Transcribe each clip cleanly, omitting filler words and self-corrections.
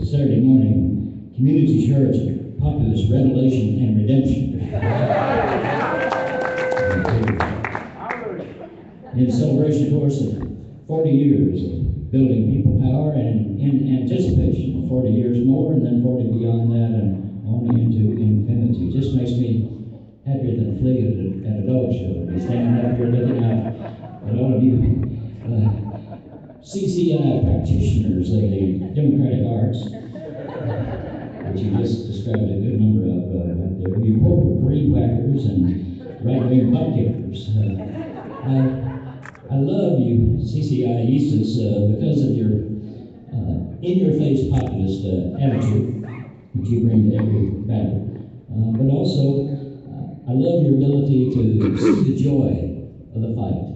Saturday morning community church, populist revelation and redemption. In celebration, of course, of 40 years of building people power and in anticipation of 40 years more and then 40 beyond that and only into infinity. It just makes me happier than a flea at a dog show. Be standing up here looking out at all of you CCI practitioners of the democratic arts, which you just described a good number of right there. You quoted breed whackers and right-wing butt kickers. I love you, CCIistas, because of your in-your-face populist attitude that you bring to every battle. But also, I love your ability to see the joy of the fight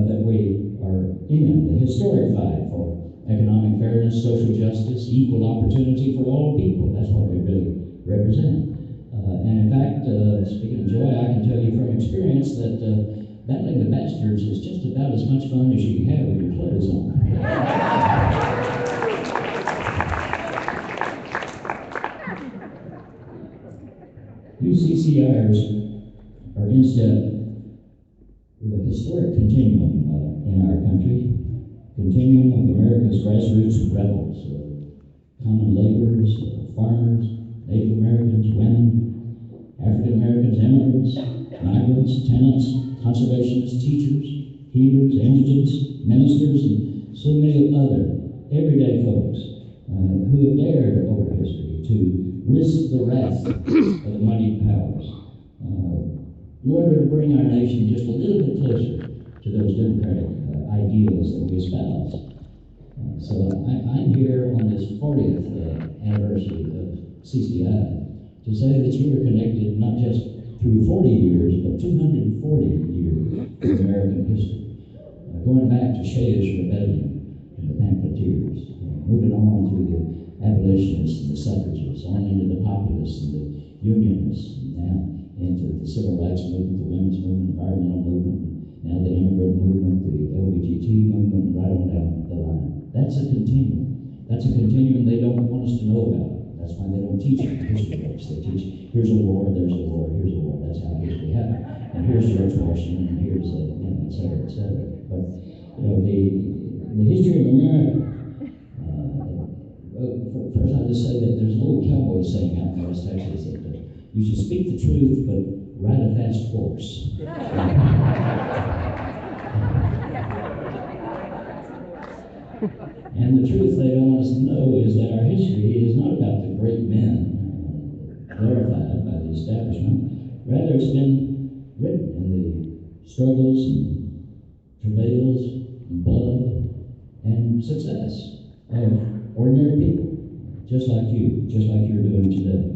that we are in, the historic fight for economic fairness, social justice, equal opportunity for all people. That's what we really represent. And in fact, speaking of joy, I can tell you from experience that battling the bastards is just about as much fun as you can have with your clothes on. You CCIers are in step with a historic continuum in our country, continuum of America's grassroots rebels, common laborers, farmers, Native Americans, women, African Americans, immigrants, migrants, tenants, conservationists, teachers, healers, indigents, ministers, and so many other everyday folks who have dared over history to risk the wrath of the moneyed powers in order to bring our nation just a little bit closer to those democratic ideals that we espouse. So I'm here on this 40th anniversary of CCI to say that you are connected not just through 40 years, but 240 years of American history, going back to Shays' Rebellion and the pamphleteers, moving on through the abolitionists and the suffragists, on into the populists and the unionists, and now into the civil rights movement, the women's movement, environmental movement, now the immigrant movement, the LGBT movement, right on down the line. That's a continuum. That's a continuum they don't want us to know about. That's why they don't teach it in history books. They teach, here's a war, there's a war, here's a war. That's how history happened. And here's George Washington, and here's, et cetera, et cetera. But, the history of America, first I'll just say that there's an old cowboy saying out in West Texas that you should speak the truth, but ride a fast horse. And the truth they don't want us to know is that our history is not about the great men glorified by the establishment. Rather, it's been written in the struggles and travails and blood and success of ordinary people, just like you, just like you're doing today.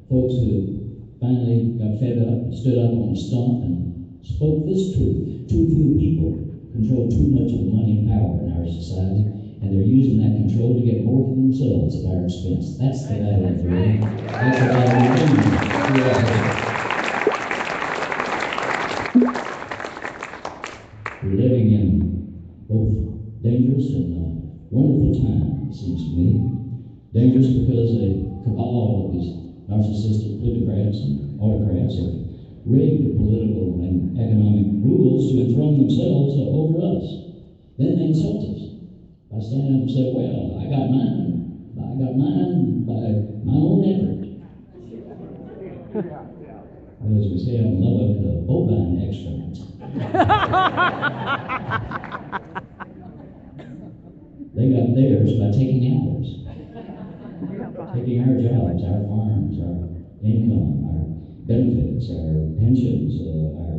Folks who finally got fed up, stood up on a stump, and spoke this truth. Too few people control too much of the money and power in our society, and they're using that control to get more for themselves at our expense. That's the battle of the ring. That's the battle of the ring. We're living in both dangerous and wonderful time, it seems to me. Dangerous because a cabal of these narcissistic plutocrats and autocrats have rigged political and economic rules to enthrone themselves over us. Then they insult us by standing up and saying, well, I got mine by my own effort. Well, as we say out in Lubbock, the bovine excrement. They got theirs by taking ours. Taking our jobs, our farms, our income, our benefits, our pensions, our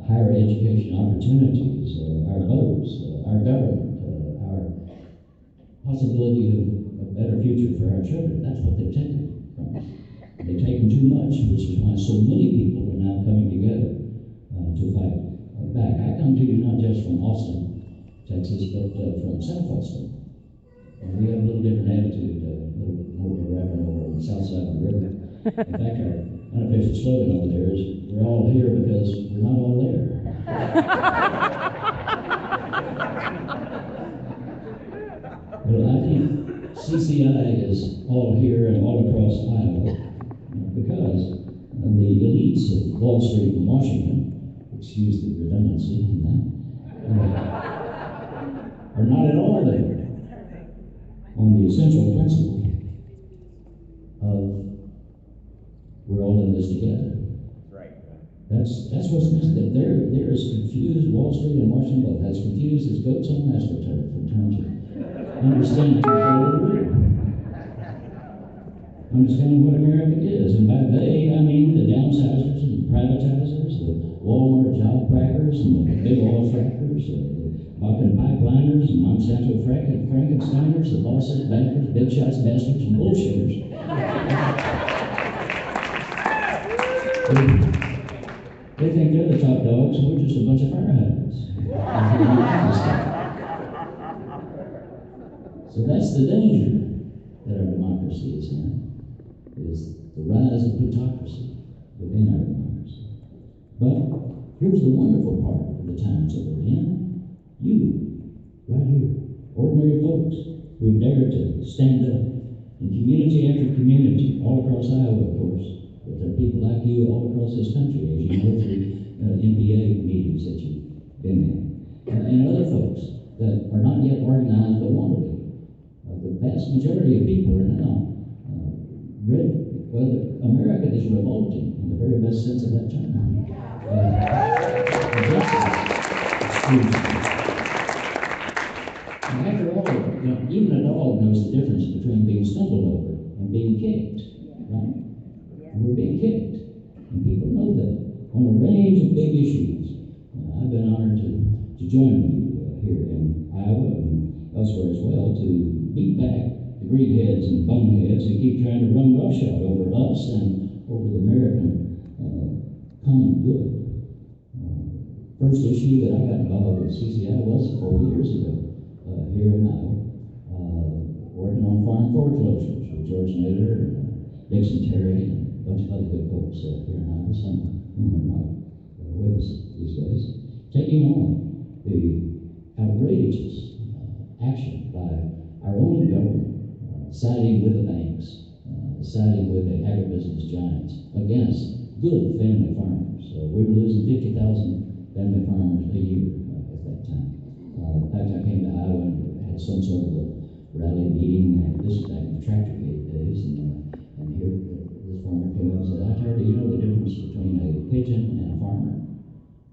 higher education opportunities, our votes, our government, our possibility of a better future for our children. That's what they've taken from us. They've taken too much, which is why so many people are now coming together to fight back. I come to you not just from Austin, Texas, but from South Austin. And we have a little different attitude, a little bit more irreverent over on the south side of the river. In fact, our unofficial slogan over there is, we're all here because we're not all there. Well, I think CCI is all here and all across Iowa because the elites of Wall Street and Washington, excuse the redundancy in that, are not at all there on the essential principle of we're all in this together. Right. That's what's missing. They're as confused, Wall Street and Washington, both as confused as goats on astroturf in terms of understanding understanding what America is. And by they, I mean the downsizers and privatizers, the Walmart job crackers and the big oil frackers, the Bakken pipeliners and Monsanto Frankensteiners, the lawsuit bankers, big shots bastards, and bullshitters. They think they're the top dogs, and we're just a bunch of fire hydrants. So that's the danger that our democracy is in, is the rise of plutocracy within our democracy. But here's the wonderful part of the times that we're in. You, right here, ordinary folks who dare to stand up in community after community, all across Iowa, of course, but there are people like you all across this country, as you know through NPA meetings that you've been in, and other folks that are not yet organized but want to be. The vast majority of people are now America is revolting in the very best sense of that term. And after all, even a dog knows the difference between being stumbled over and being kicked, right? And we're being kicked, and people know that on a range of big issues. I've been honored to join with you here in Iowa and elsewhere as well to beat back the greenheads and boneheads who keep trying to run roughshod over us and over the American common good. First issue that I got involved with CCI was 4 years ago here in Iowa, working on farm foreclosures with George Naylor and Dixon Terry and a bunch of other good folks here in Iowa. Some of whom are not with us these days, taking on the outrageous action by our own government, siding with the banks, siding with the agribusiness giants against good family farmers. We were losing 50,000 family farmers a year at that time. In fact, I came to Iowa and had some sort of a rally meeting, and this was back in the tractor gate days, and here this farmer came up and said, "Hightower, do you know the difference between a pigeon and a farmer?"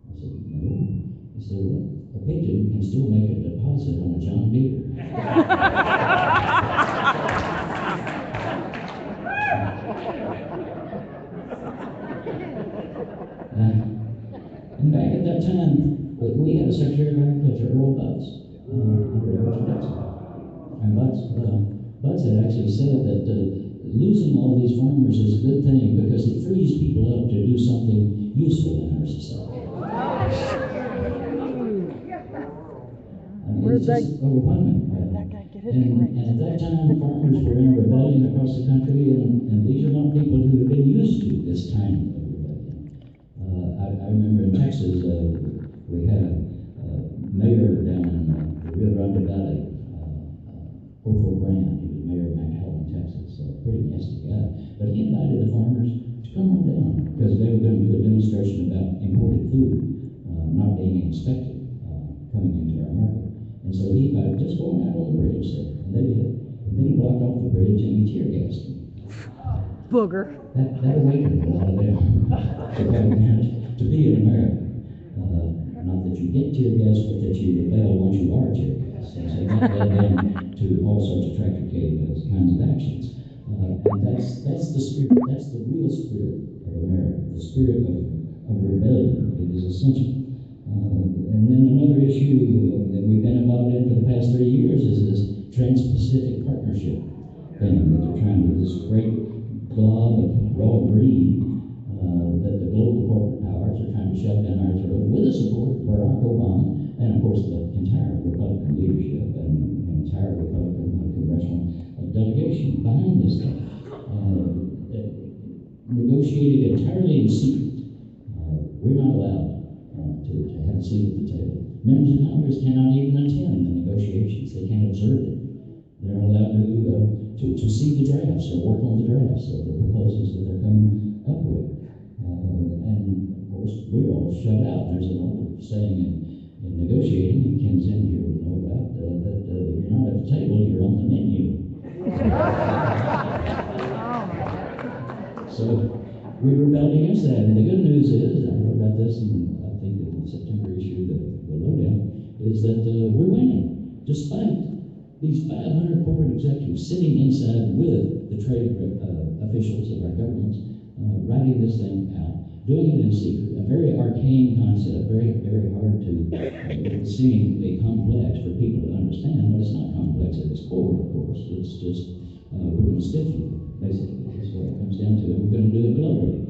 I said, "No." He said, "Well, a pigeon can still make a deposit on a John Deere." And back at that time, we had a Secretary of Agriculture, Earl Butz, and Butz had actually said that losing all these farmers is a good thing because it frees people up to do something useful in our society. It's just overwhelming. And at that time, farmers were in rebellion across the country, and these are not people who have been used to this kind of rebellion. I remember in Texas, we had a mayor down in the Rio Grande Valley, Ophel Brand. He was mayor of McAllen, Texas, so a pretty nasty guy. But he invited the farmers to come on down because they were going to do a demonstration about imported food not being inspected coming into our market. And so he invited just going out on the bridge there, and they did. And then he blocked off the bridge and he tear gassed them. Booger. That awakened a lot of them to be in America. Not that you get tear gas, but that you rebel once you are tear gas. And so that led them to all sorts of tractor kinds of actions. And that's the spirit, that's the real spirit of America, the spirit of rebellion. It is essential. And then another issue that we've been involved in for the past 3 years is this Trans-Pacific Partnership thing that they're trying to do, this great glob of raw greed that the global corporate powers are trying to shove down our throat with the support of Barack Obama and, of course, the entire Republican leadership and entire Republican congressional delegation behind this thing. Negotiated entirely in secret. We're not allowed to have a seat at the table. Members of Congress cannot even attend the negotiations. They can't observe it. They're allowed to to see the drafts or work on the drafts of the proposals that they're coming up with. And of course, we're all shut out. There's an old saying in negotiating, and Ken Zinn here would know about, that if you're not at the table, you're on the menu. So we rebelled against that. And the good news is, I wrote about this in, I think, in the September issue, the lowdown, is that we're winning, despite these 500 corporate executives sitting inside with the trade officials of our governments, writing this thing out, doing it in secret, a very arcane concept, very, very hard to, seemingly complex for people to understand, but it's not complex at its core, of course. It's just, we're going to stiff you, basically. That's what it comes down to, and we're going to do it globally.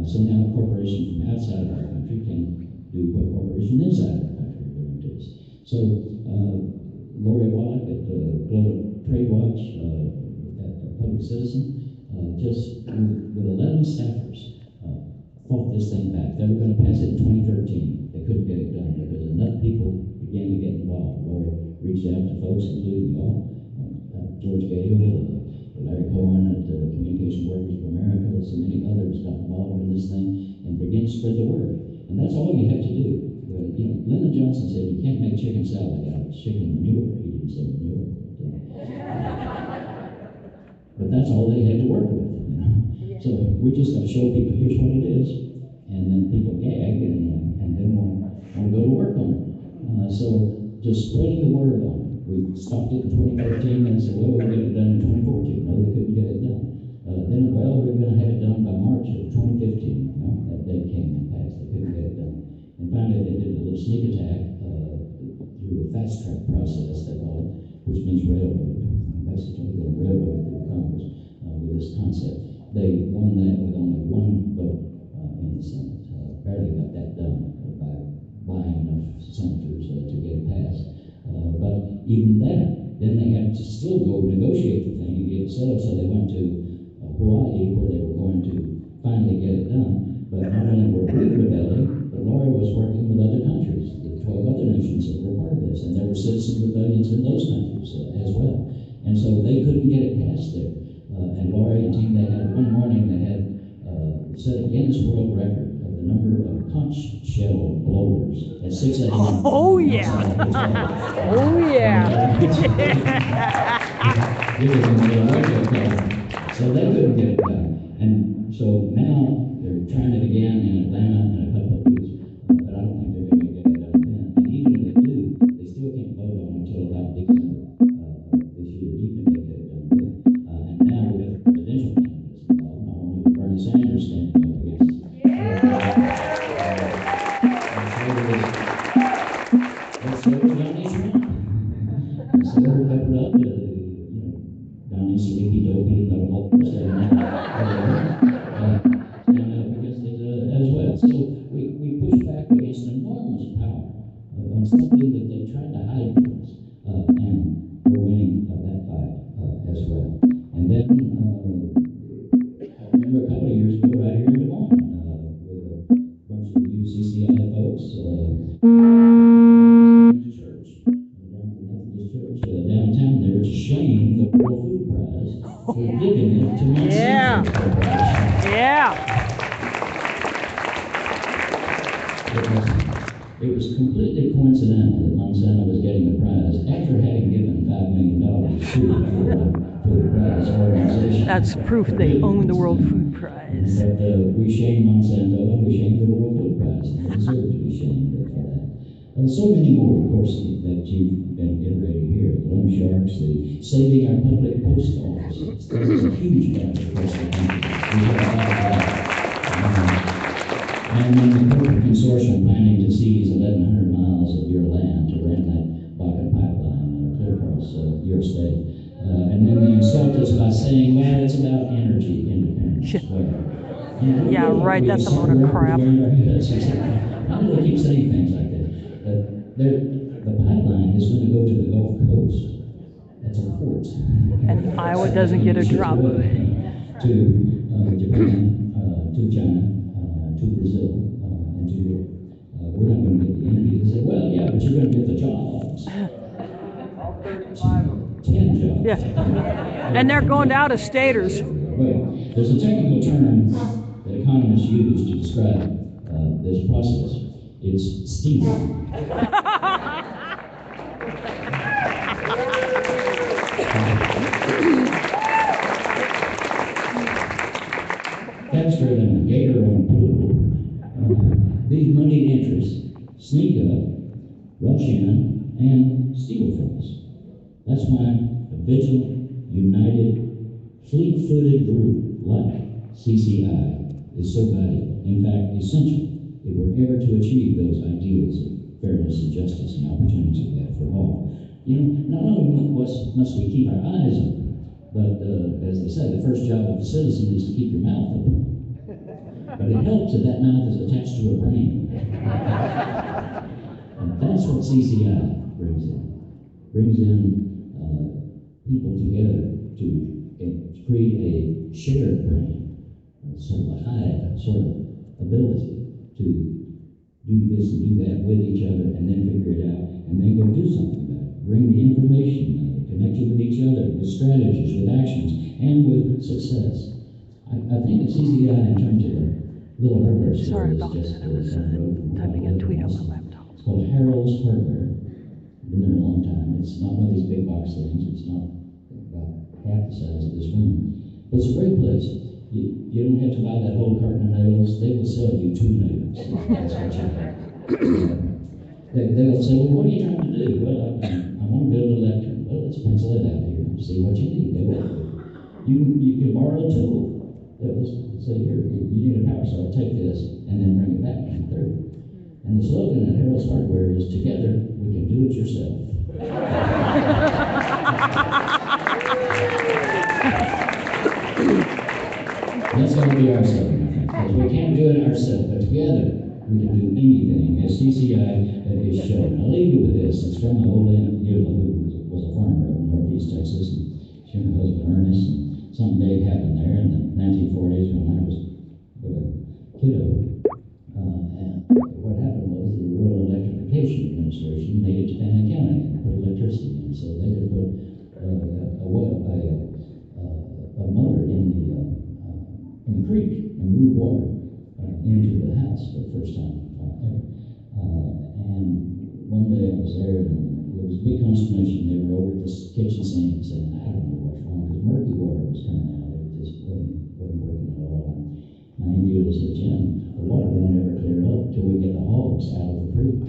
So now a corporation from outside of our country can do what corporations inside of our country are doing to us. So, Lori Wallach at Global Trade Watch, at Public Citizen, just with 11 staffers, fought this thing back. They were going to pass it in 2013. They couldn't get it done because enough people began to get involved. Lori reached out to folks, including y'all, George Gale, Larry Cohen at Communication Workers of America, so many others got involved in this thing and began to spread the word. And that's all you have to do. Lyndon Johnson said you can't make chicken salad out of chicken manure. He didn't say manure. But that's all they had to work with, Yeah. So we just got to show people, here's what it is. And then people gag and then want to go to work on it. So just spreading the word on it. We stopped it in 2013 and said, well, we'll get it done in 2014. No, they couldn't get it done. Then, well, we're going to have it done by March of 2015. No, that date came and passed. They couldn't get it done. And finally, they did a little sneak attack through a fast track process, they call it, which means railroad. Basically, they railroaded through Congress with this concept. They won that with only one vote in the Senate. Barely got that done by buying enough senators to get it passed. But even then they had to still go negotiate the thing and get it settled. So they went to Hawaii, where they were going to finally get it done. But not only were we rebelling, but Lori was working with other countries, the 12 other nations that were part of this, and there were citizen rebellions in those countries as well. And so they couldn't get it passed there. And Lori and team, they had one morning, they had set a Guinness World Record of the number of conch shell blowers at 6 a.m. Oh, yeah. Oh, yeah. So they couldn't get it done. And so now they're trying it again in Atlanta in a couple of weeks, but I don't think they're going to get it done then. And even if they do, they still can't vote on it until about December of this year, even if they get it done then. And now we've got the presidential candidates involved, not only with Bernie Sanders standing up against it. So we're peppered up, Donnie, Sleepy, Dopey, and all the rest of them against it as well. So we push back against enormous power on something that they tried to hide from us, and we're winning that fight as well. And then I remember a couple of years ago, right here in Des Moines, with a bunch of UCCI folks, downtown there to shame the World Food Prize for giving it to Monsanto. Yeah. It was completely coincidental that Monsanto was getting the prize after having given $5 million to the prize organization. That's proof they own the World Food Prize. But we shamed Monsanto and we shamed the World Food Prize, and they deserve to be shamed for that. So many more, of course, that you've been iterating here. The loan sharks, the saving our public post office. This is a huge battle across the country. And then the corporate consortium planning to seize 1,100 miles of your land to run that Bakken pipeline clear across your state. And then they insult us by saying, well, it's about energy independence. Well, yeah, right, that's a load of crap. How do they keep saying things like that? The pipeline is going to go to the Gulf Coast. That's a port. And Iowa doesn't get a drop of it. To Japan, to China, to Brazil, and to Europe. We're not going to get the energy. They say, well, yeah, but you're going to get the jobs. 10 second job. Yeah. And they're going to out-of-staters. Well, there's a technical term that economists use to describe this process. It's steaming. Faster than a gator on a pool. These moneyed interests sneak up, rush in, and steal from us. That's why a vigilant, united, fleet-footed group like CCI is so valuable, in fact, essential, if we're ever to achieve those ideals of fairness and justice and opportunity we have for all. You know, not only must we keep our eyes open, but as they say, the first job of a citizen is to keep your mouth open. But it helps if that mouth is attached to a brain. And that's what CCI brings in. Brings in people together to create a shared brain, sort of a hive sort of ability to do this and do that with each other and then figure it out and then go do something about it. Bring the information, connect it with each other, with strategies, with actions, and with success. I think that CCI in terms of a little hardware store Sorry is about just that. I was typing a tweet on my laptop. It's called Harold's Hardware. Been there a long time. It's not one of these big box things. It's not about half the size of this room. But it's a great place. You don't have to buy that whole carton of nails. They will sell you 2 nails. That's what you have. They'll say, well, what are you trying to do? Well, I want to build a lectern. Well, let's pencil it out here and see what you need. They will. You can borrow a tool. They'll say, here, you need a power saw. Take this and then bring it back and through. And the slogan at Harold's Hardware is, together, we can do it yourself. That's going to be our slogan, I think, because we can't do it ourselves, but together we can do anything, as CCI is showing. I'll leave you with this. It's from the old Aunt Eula, who was a farmer up in northeast Texas, and she and her husband Ernest, and something big happened there in the 1940s when I was a kiddo. And what happened was the Rural Electrification Administration made it to Fannin County and put electricity in, so they could put a motor in the creek and move water into the house for the first time ever. And one day I was there and there was a big consternation. They were over at this kitchen sink saying, I don't know what's wrong, because murky water was coming out. It just wasn't working at all. My Aunt Eula said, Jim, the water won't ever clear up until we get the hogs out of the creek.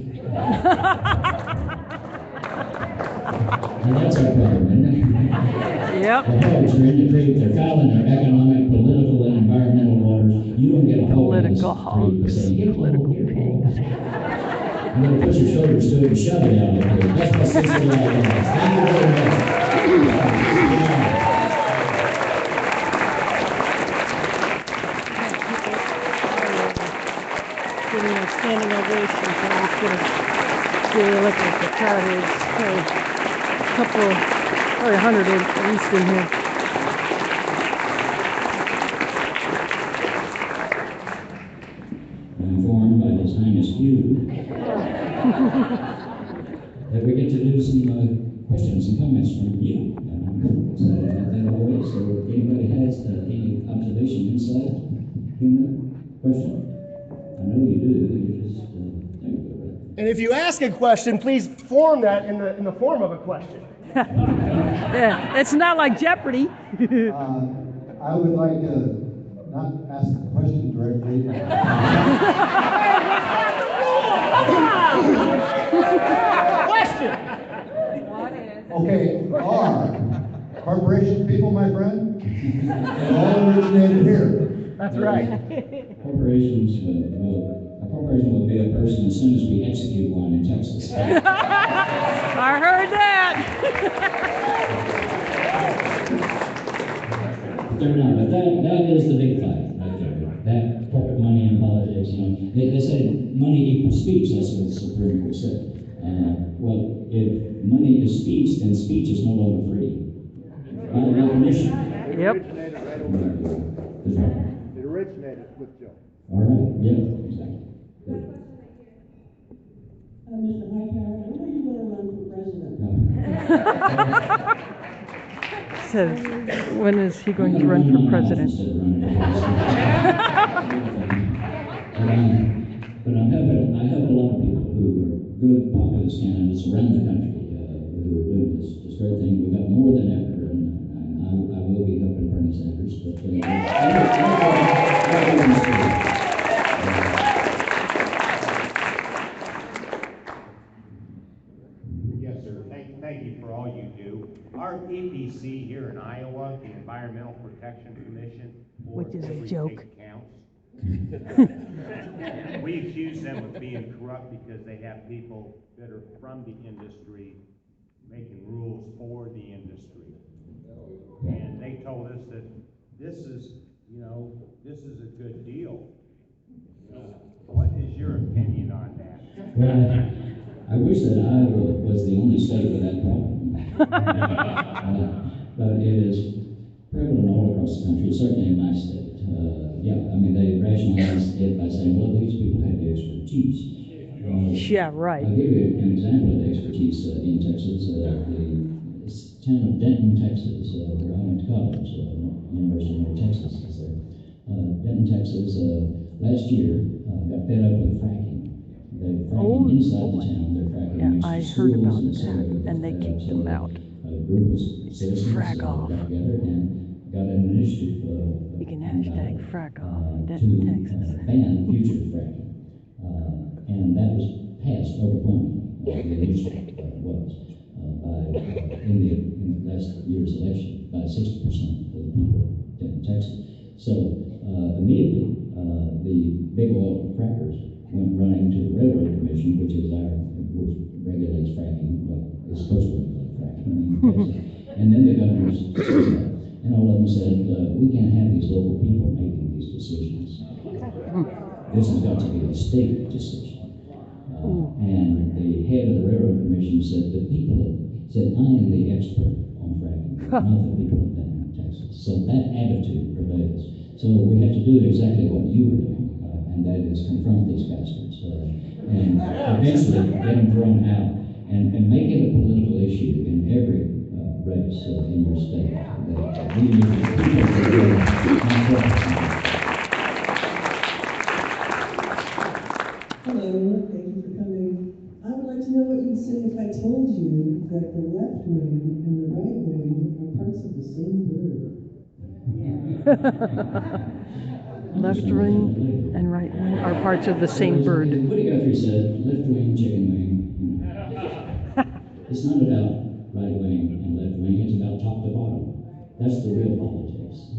And that's our problem, isn't it? Yep. The hogs are in the creek. They're fouling our economic, political, and environmental waters. You don't get a hog in this creek by saying, get a hog, get a hog. You got to put your shoulders to it and shove it out of the creek. That's what CCI does. Thank you very much. Giving a standing ovation for the electric. The crowd is probably a 100 at least in here. I'm informed by His Highness Hugh that we get to do some questions and comments from you. And I'm excited about that always. So if anybody has any observation, insight, humor, question? I know you do. You just there you go, brother. And if you ask a question, please form that in the form of a question. Yeah, it's not like Jeopardy. I would like to not ask the question directly. Question! Okay, are corporation people, my friend? They all originated here. That's right. Corporations a corporation will be a person as soon as we execute one in Texas. I heard that. They're not, but that is the big fight right there. That corporate money and politics, they say money equals speech. That's what the Supreme Court said. Well, if money is speech, then speech is no longer free. By definition. Yep. It originated with Joe. All right. Yeah. Exactly. Mr. Hightower, when are you going to run for president? said, when is he going to run for president? But I have a lot of people who are good populist candidates around the country who are doing this great thing. We've got more than ever, and I will be helping Bernie Sanders. But yes, sir. Thank you for all you do. Our EPC here in Iowa, the Environmental Protection Commission, Which is a every joke. take counts. We accuse them of being corrupt because they have people that are from the industry making rules for the industry. And they told us that this is a good deal. What is your opinion on that? Well, I wish that Iowa was the only state with that problem. But it is prevalent all across the country, certainly in my state. They rationalize it by saying, well, these people have the expertise. Yeah, right. I'll give you an example of the expertise in Texas. The town of Denton, Texas, where I went to college, University of North Texas is there. Denton, Texas, last year got fed up with fracking. They're fracking inside the town. They're fracking Yeah, next to I schools heard about and so that, and they kicked them out. A group of citizens Frag off. got together and got an initiative. You can hashtag frag off, to Denton, Texas. ban future fracking. And that was passed overwhelmingly. The initiative was in the last year's election by 60% of the people in Texas. So immediately the big oil crackers went running to the Railroad Commission, which regulates fracking. Well, it's supposed to regulate fracking. And then the governors stood up, and all of them said, we can't have these local people making these decisions. This has got to be a state decision. And the head of the Railroad Commission said, I am the expert on fracking, not the people of Denton, Texas. So that attitude prevails. So we have to do exactly what you were doing, and that is confront these bastards, and eventually get them thrown out, and make it a political issue in every race in your state. That we need Hello, thank you for coming. I would like to know what you'd say if I told you that the left wing and the right wing are parts of the same bird. Left wing and right wing are parts of the same bird. Woody Guthrie said, left wing, chicken wing. It's not about right wing and left wing, it's about top to bottom. That's the real politics.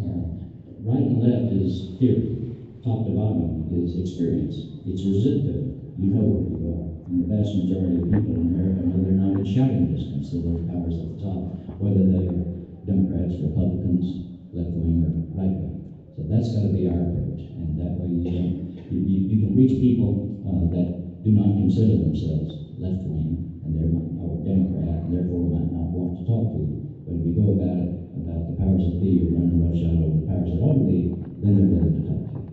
Right and left is theory. Top to bottom is experience. It's your zip code. You know where you are. And the vast majority of people in America know they're not in shouting distance to those powers at the top, whether they are Democrats, Republicans, left wing, or right wing. So that's got to be our approach. And that way you can reach people that do not consider themselves left wing, and they're not Democrat, and therefore might not want to talk to you. But if you go about it, about the powers that be, you're running roughshod over the powers that ought to be, then they're willing to talk to you.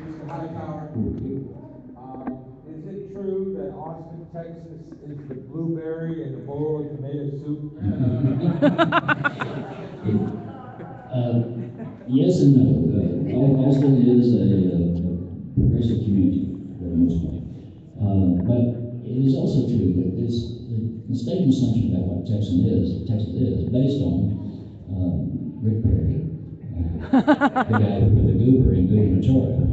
Mr. Hightower, is it true that Austin, Texas is the blueberry in the bowl of tomato soup? Yes and no. Austin is a progressive community for the most part. But it is also true that this mistaken assumption about what Texas is based on Rick Perry, the guy who put the goober in gubernatorial.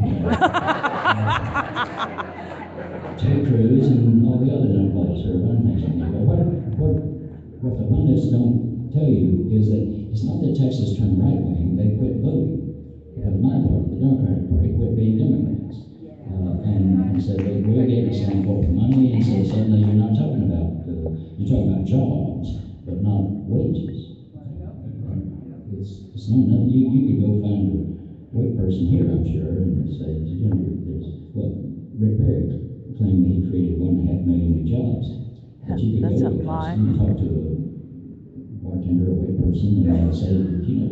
Ted Cruz and all the other nutballs who are running things like that. But what the pundits don't tell you is that it's not that Texas turned right wing, they quit voting. Because my party, the Democratic Party, quit being Democrats. And said we're getting the same for money, and so suddenly you're not talking about, you're talking about jobs, but not wages. It's not enough. You could go find a white person here, I'm sure, and say, Rick Perry claimed that he created 1.5 million new jobs. But you could That's go a to lie. and talk to a bartender, a white person, and say,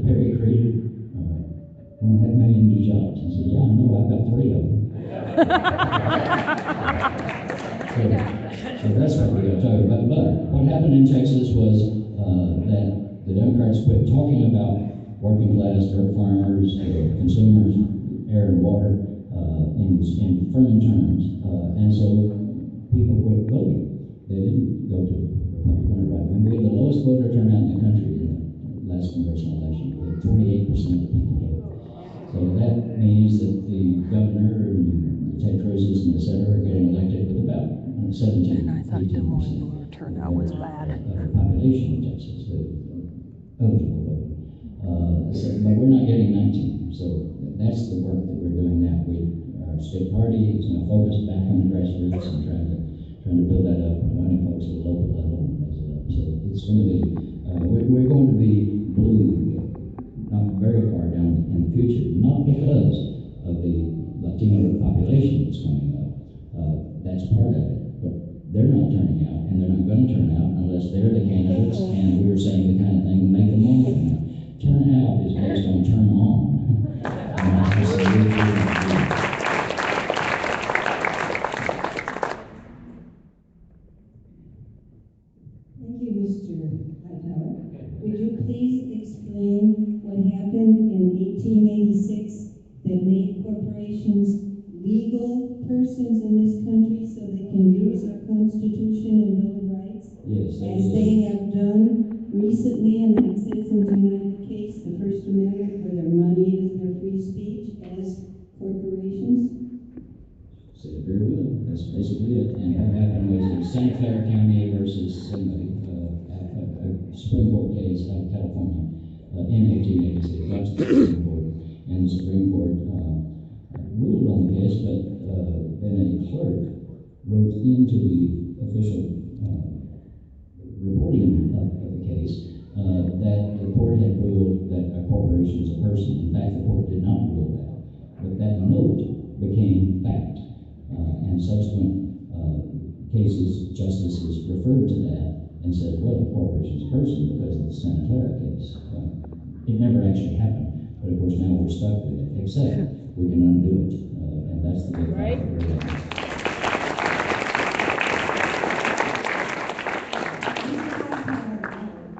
Perry created 1.5 million new jobs. And say, yeah, I know, I've got 3 of them. So So that's what we got to talk about. But what happened in Texas was that the Democrats quit talking about working class, dirt farmers, consumers, air and water in firm terms. And so people quit voting. They didn't go to Republican or right wing. We had the lowest voter turnout in the country in the last congressional election. We had 28% of people vote. So that means that the governor and the Ted Cruz's and et cetera are getting elected with about 17, And I thought Des 18% Moines voter turnout was bad. of the population in Texas, the eligible vote. But we're not getting 19. So that's the work that we're doing now. Our state party is now focused back on the grassroots and trying to build that up and running folks at the local level and raise it up. So it's going to be, we're going to be blue, not very far down in the future, not because of the Latino population that's coming up. That's part of it, but they're not turning out, and they're not going to turn out unless they're the candidates, and we're saying the kind of thing to make them all turn out. Turn out is based on turn on. And that's just the way we're going to do it. Thank you, Mr. Hightower. Would you please explain what happened in 1886 that made corporations legal persons in this country so they can use our Constitution and Bill of Rights? Yes, As they have done recently in the Citizens United case, the First Amendment, where their money is their free speech as corporations? Said it very well. That's basically it. And what happened was in Santa Clara County versus somebody, a Supreme Court case out of California in 1886. That's the Supreme Court. And the Supreme Court ruled on the case, but then a clerk wrote into the official reporting of the case that the court had ruled that a corporation is a person. In fact, the court did not rule that. But that note became fact. And subsequent cases, justices referred to that and said, well, the corporation is a person because of the Santa Clara case. It never actually happened, but of course now we're stuck with it, except we can undo it. And that's the big fight that we're in.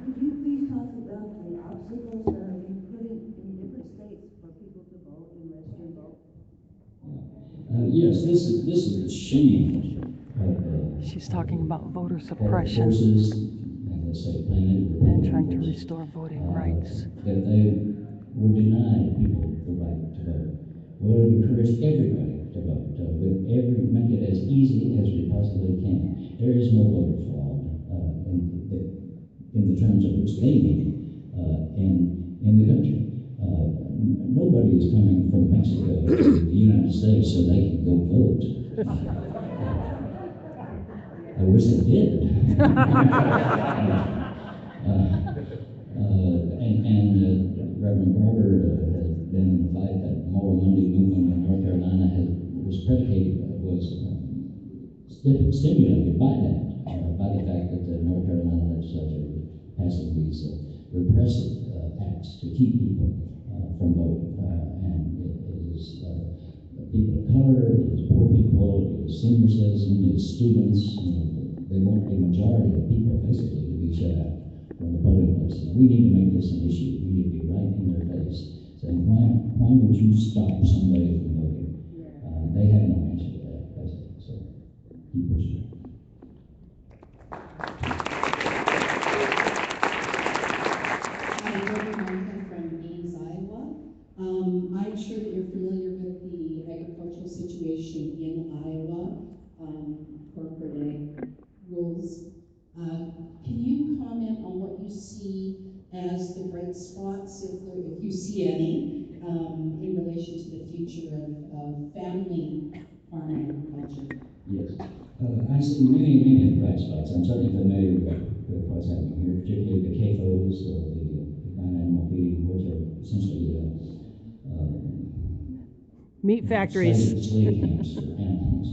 Could you please talk about the obstacles that are being put in different states for people to vote and register and vote? Yes, this is the shame of She's talking about voter suppression forces, and they say plainly, and trying to restore voting rights. that they would deny people the right to vote. We'll encourage everybody to vote, make it as easy as we possibly can. There is no voter fraud in the terms of which they mean in the country. Nobody is coming from Mexico to the United States so they can go vote. I wish they did. Reverend Barber has been in the fight. That Moral Monday movement in North Carolina was stimulated by that, by the fact that the North Carolina legislature was passing these repressive acts to keep people from voting. And it is people of color, it is poor people, it is senior citizens, it is students. They want a majority of people basically to be shut out from the polling places. We need to make this an issue. We need to be right in their face, saying, why would you stop somebody from voting? They have no answer to that, basically. So keep pushing. Hi, Deborah Monica from Ames, Iowa. I'm sure that you're familiar with the agricultural situation in Iowa, corporate ag rules. Can you comment on what you see as the bright spots, if you see any, in relation to the future of family farm agriculture? Yes. I see many bright spots. I'm certainly familiar with what's happening here, particularly the CAFOs, the combined animal feeding, which are essentially Meat factories. slave camps for animals.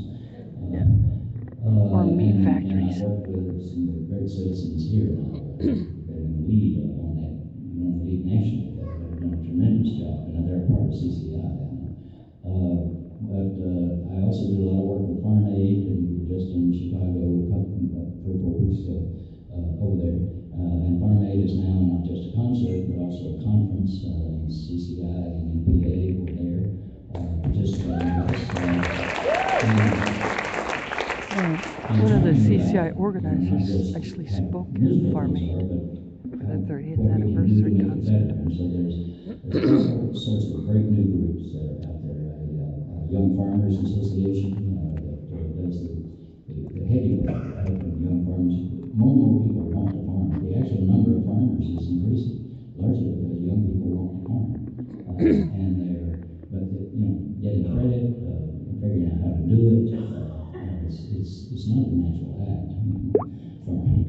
Or meat and factories. I work with some of the great citizens here in Iowa that are in the lead on that, on the lead nationally. They've done a tremendous job, and they're a part of CCI. But I also do a lot of work with Farm Aid, and we were just in Chicago One of the talking CCI about, organizers not just actually how spoke miserable at Farm things Aid are, but for the 30th what we can do anniversary to make it concert. better. And so there's all sorts of great new groups that are out there. A Young Farmers Association that does the heavy work of helping young farmers. More and more people want to farm. The actual number of farmers is increasing, largely because young people want to farm. And getting credit, figuring out how to do it, it's not a natural act. Farming.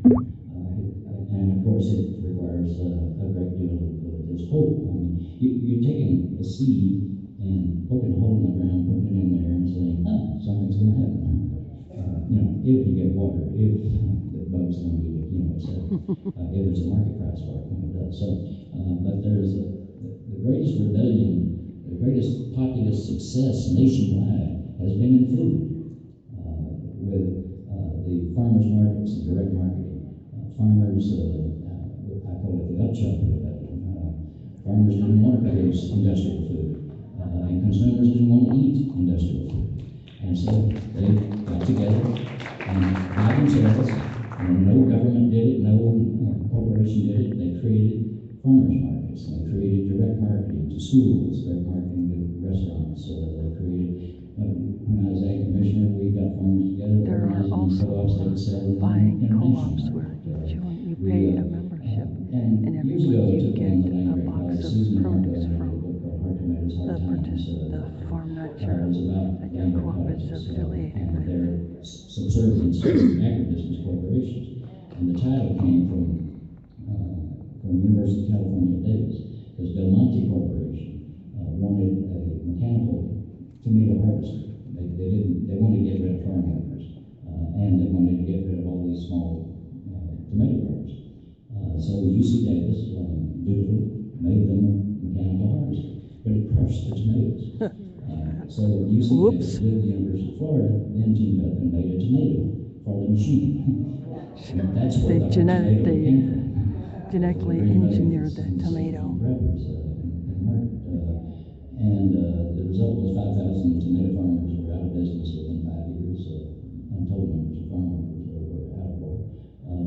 And of course, it requires a great deal of just hope. I mean, you're taking a seed and poking a hole in the ground, putting it in there, and saying, something's going to happen. If you get water, if the bugs don't eat it, etc. If there's a market price for it when it does. So, but there's the greatest rebellion, the greatest populist success nationwide has been in food, with the farmers markets and direct marketing. Farmers, I call it the upchuck rebellion. Farmers didn't want to produce industrial food, and consumers didn't want to eat industrial food. And so they got together and by themselves, and no government did it, no corporation did it. They created farmers markets. They created direct marketing to schools, direct marketing to restaurants. They created, when I was ag commissioner, we got farmers together. There are also buying co-ops where you pay a membership, and every month you get a box of produce from the farm that your co-op is affiliated with. Their subservience to agribusiness corporations. And the title came from University of California at Davis, because Del Monte Corporation wanted a mechanical tomato harvester. They wanted to get rid of farm workers, and they wanted to get rid of all these small tomato growers. So UC Davis dutifully made them a mechanical harvester, but it crushed the tomatoes. So UC Davis with the University of Florida then teamed up and made a tomato for the machine. And that's where the tomato came from. Genetically engineered the tomato. And the result was 5,000 tomato farmers were out of business within 5 years. Untold numbers of farm workers were out of work.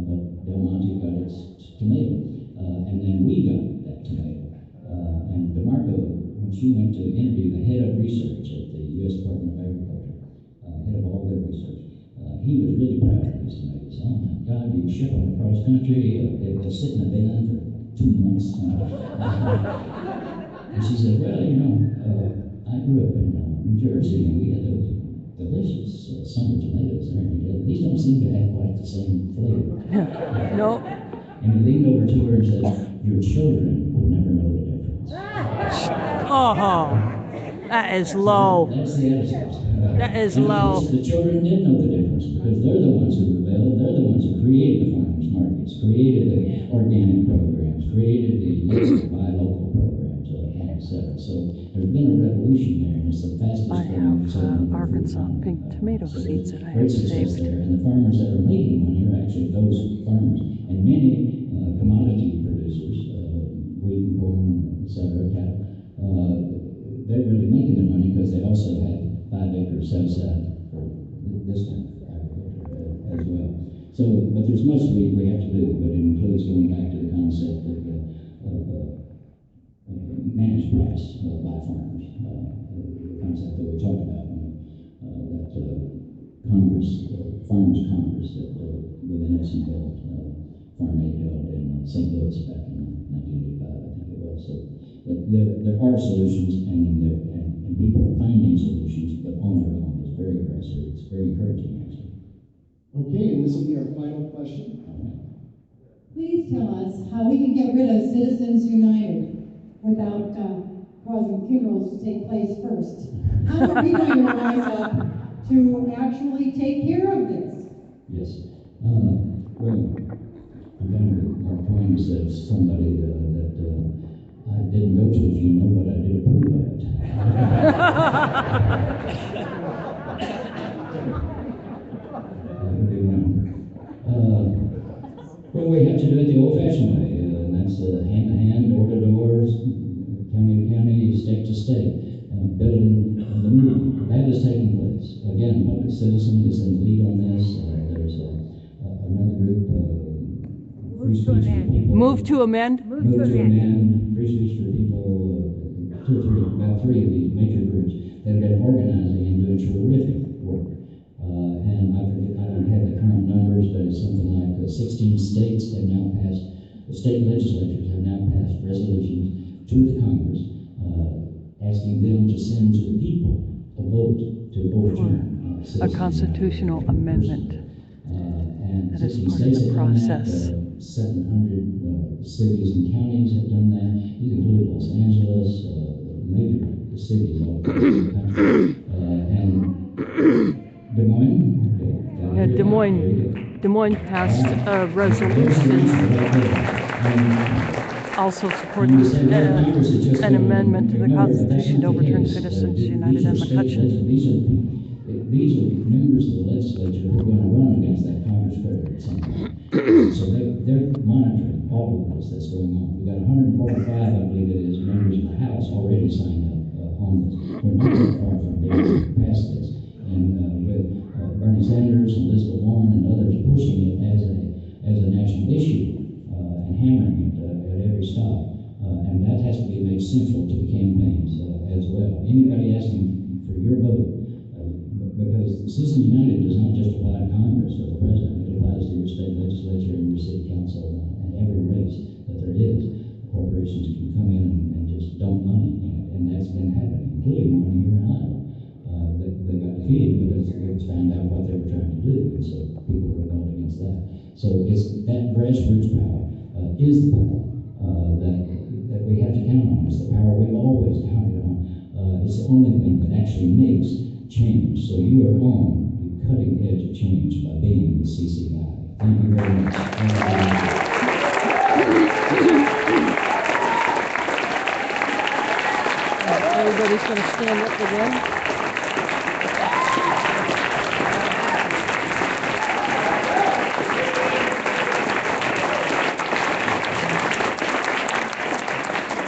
But Del Monte got its tomato, and then we got that tomato. And DeMarco, when she went to interview the head of research at the U.S. Department of Agriculture, head of all their research, he was really proud of these tomatoes. Oh my God, you ship them across country, they sit in a bin for 2 months. And she said, well, I grew up in New Jersey, and we had those delicious summer tomatoes there. These don't seem to have quite the same flavor. No. And he leaned over to her and said, your children will never know the difference. Oh, that is low. That's the attitude. That is low. The children did know the difference, because they're the ones who rebelled. They're the ones who created the farmers markets, created the organic programs, created the buy local programs, etc. So there's been a revolution there, and it's the fastest growing. I have Arkansas pink tomato seeds that I have saved. There. And the farmers that are making money are actually those farmers, and many commodity producers, wheat and corn, etc., cattle. They're really making their money because they also have 5 acres set aside for this kind of agriculture as well. So, but there's much we have to do, but it includes going back to the concept of managed price by farmers, the concept that we talked about that Congress, Farmers Congress, that within Edison held, Farm Aid held in St. Louis back in 1985, I think it was. So there are solutions, and people are finding solutions, but on their own. It's very aggressive. It's very encouraging, actually. Okay, and this will be our final question. Please tell us how we can get rid of Citizens United without causing funerals to take place first. How are we going to rise up to actually take care of this? Yes. Well, I'm going to Mark Twain says somebody that I didn't go to the funeral, but I did approve of it. That would be one. Well, we have to do it the old-fashioned way, and that's hand-to-hand, door-to-door, county to county, state to state, building the movement. That is is taking place. Again, Public Citizen is in the lead on this. There's another group, Free Speech for People. Move to amend? Move to amend, Free Speech for People, about three of these major groups that have been organizing and doing terrific work. And I don't have the current numbers, but it's something like 16 states have now passed, the state legislatures have now passed resolutions to the Congress asking them to send to the people a vote to overturn a constitutional amendment. And That is 16 part of states the have done process. that. 700 cities and counties have done that. You include Los Angeles, major cities all across the country. And Des Moines? Okay. Yeah, Des Moines passed a resolution also supporting an amendment to the Constitution to overturn Citizens United and McCutcheon. These are members of the legislature who are going to run against that Congress credit at some point. So they're monitoring all of this that's going on. We've got 145, I believe it is, members of the House already signed up on this. We're not that far from being able to pass this. And with Bernie Sanders and Elizabeth Warren and others pushing it as a national issue and hammering it at every stop. And that has to be made central to the campaigns as well. Anybody asking for your vote, because Citizens United does not just apply to Congress or the President, it applies to your state legislature and your city council and every race that there is. Corporations can come in and just dump money in it, and that's been happening, including one here in Iowa. They got defeated because it was found out what they were trying to do, and so people rebelled against that. So it's that grassroots power is the power that we have to count on. It's the power we've always counted on. It's the only thing that actually makes change. So you are on the cutting edge of change by being the CCI. Thank you very much. Everybody's going to stand up again.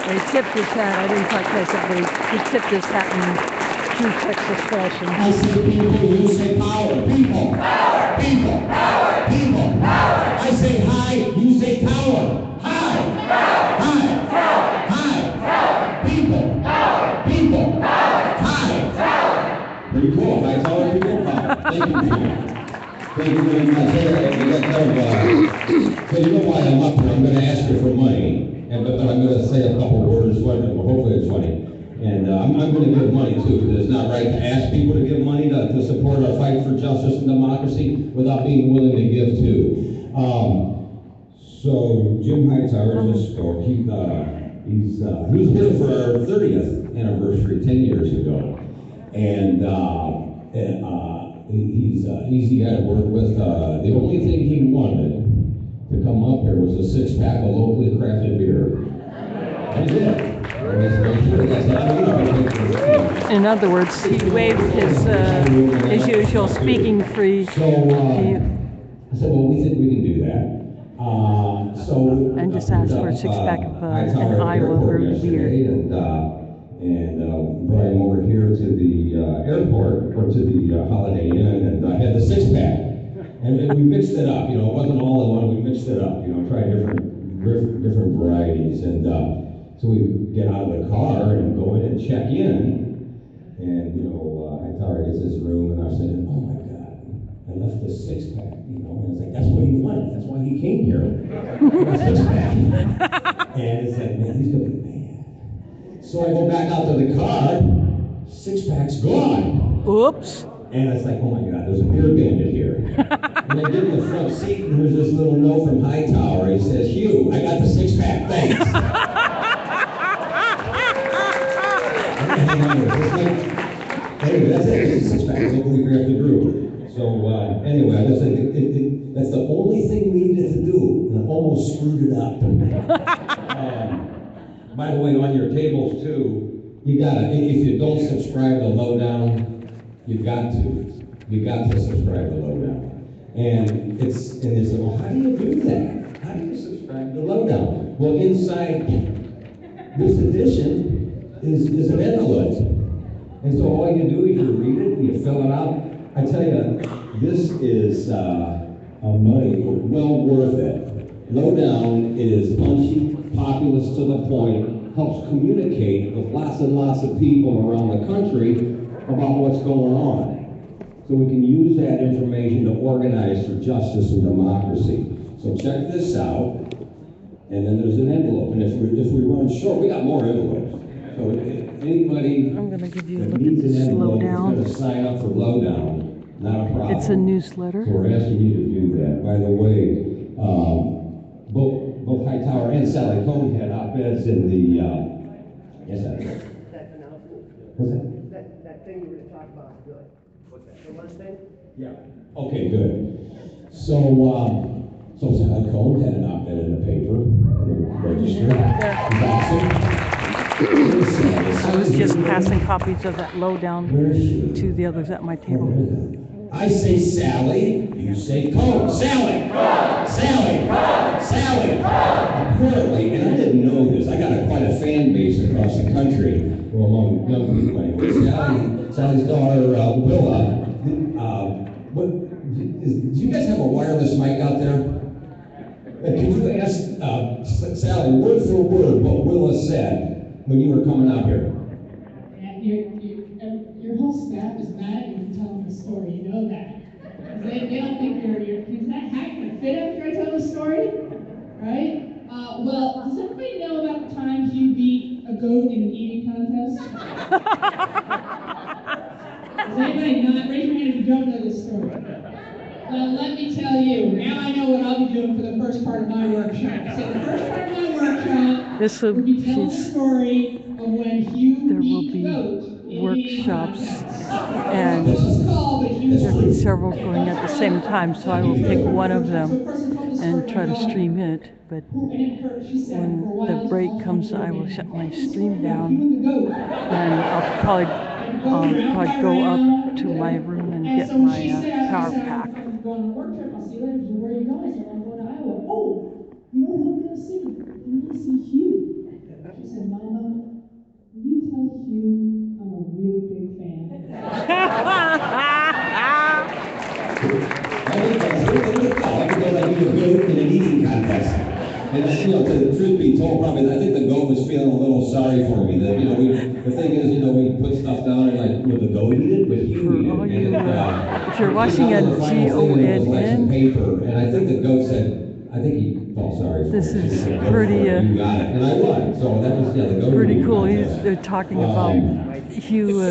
He tipped his hat. I didn't quite catch it, but he tipped his hat in true Texas fashion. I say people, you say power. People. Power. People. Power. People. Power. I say hi, you say power. Hi. Power. Hi. Power. Hi. Power. People. Power. People. Power. Hi. Power. Pretty cool. Hightower people power. Thank you, Jim. Thank you very much. So you know why I'm up here. I'm going to ask you for money. But I'm going to say a couple words, hopefully it's funny. And I'm going to give money too, because it's not right to ask people to give money to support our fight for justice and democracy without being willing to give too. So Jim Hightower just spoke. He was here for our 30th anniversary 10 years ago. And he's an easy guy to work with. The only thing he wanted to come up here was a six-pack of locally crafted beer. That was it. In other words, he waived his usual speaking free. So I said, well, we think we can do that. And just asked for a six-pack of an Iowa brewed beer. And brought him over here to the airport, or to the Holiday Inn, and I had the six-pack. And we mixed it up, it wasn't all in one, we mixed it up, tried different varieties. And so we get out of the car and go in and check in. And, Hightower gets his room, and I said, oh my God, I left the six-pack, and it's like, that's what he wanted, that's why he came here. The six-pack. And it's like, man, he's gonna be mad. So I go back out to the car, six-pack's gone. Oops. And it's like, oh my God, there's a beer bandit here. And I get in the front seat, and there's this little note from Hightower. He says, Hugh, I got the six-pack, thanks. Anyway, that's it. Six-pack, locally crafted brew. So anyway, I just think that's the only thing we needed to do, and I almost screwed it up. By the way, on your tables too, you gotta, if you don't subscribe to Lowdown, you've got to subscribe to Lowdown. And it's well, how do you do that? How do you subscribe to Lowdown? Well, inside this edition is an envelope. And so all you do is you read it, you fill it out. I tell you, this is money well worth it. Lowdown is punchy, populous to the point, helps communicate with lots and lots of people around the country about what's going on. So we can use that information to organize for justice and democracy. So check this out, and then there's an envelope. And if we run short, we got more envelopes. So if anybody I'm going to give you a that look at needs an this envelope is Lowdown. going to sign up for Lowdown, not a problem. It's a newsletter. So we're asking you to do that. By the way, both Hightower and Sally Cohn had op-eds in the, yes, That announcement. what's that? That thing you were going to talk about is good. What's that? The lunch thing? Yeah. Okay, good. So Sally Cohn had an op-ed in the paper, registered. I was just passing copies of that Lowdown to the others at my table. I say Sally, you say Cohn. Sally! Sally! Sally! Apparently, and I didn't know this, I got quite a fan base across the country, well, among young people anyway. Sally's daughter, Willa, do you guys have a wireless mic out there? Could you ask Sally word for word what Willa said when you were coming out here? Your whole staff is mad at you for telling the story, you know that. They don't think is that hat gonna fit after I tell the story? Right? Well, does everybody know about the times you beat a goat in an eating contest? Does anybody not? Raise your hand if you don't know this story. Well, let me tell you, now I know what I'll be doing for the first part of my workshop. So the first part of my workshop will be telling the story of when Hugh beat the goat. Workshops, and there'll be several going at the same time, so I will pick one of them and try to stream it. But when the break comes, I will shut my stream down, and I'll probably go up to my room and get my power pack. Where are you going? I said, I'm going to Iowa. Oh, you know who I'm going to see? I'm going to see Hugh. She said, Mama, will you tell Hugh I'm a really big fan? In an eating contest. And you know, the truth be told, probably I think the goat was feeling a little sorry for me. That the thing is, we put stuff down and like, will the goat eat it? But Hugh eat it. If you're watching on GONN, paper, and I think the goat said, I think he felt sorry for me. This is pretty. You got it, and I won. So that was the goat. Pretty cool. They're talking about Hugh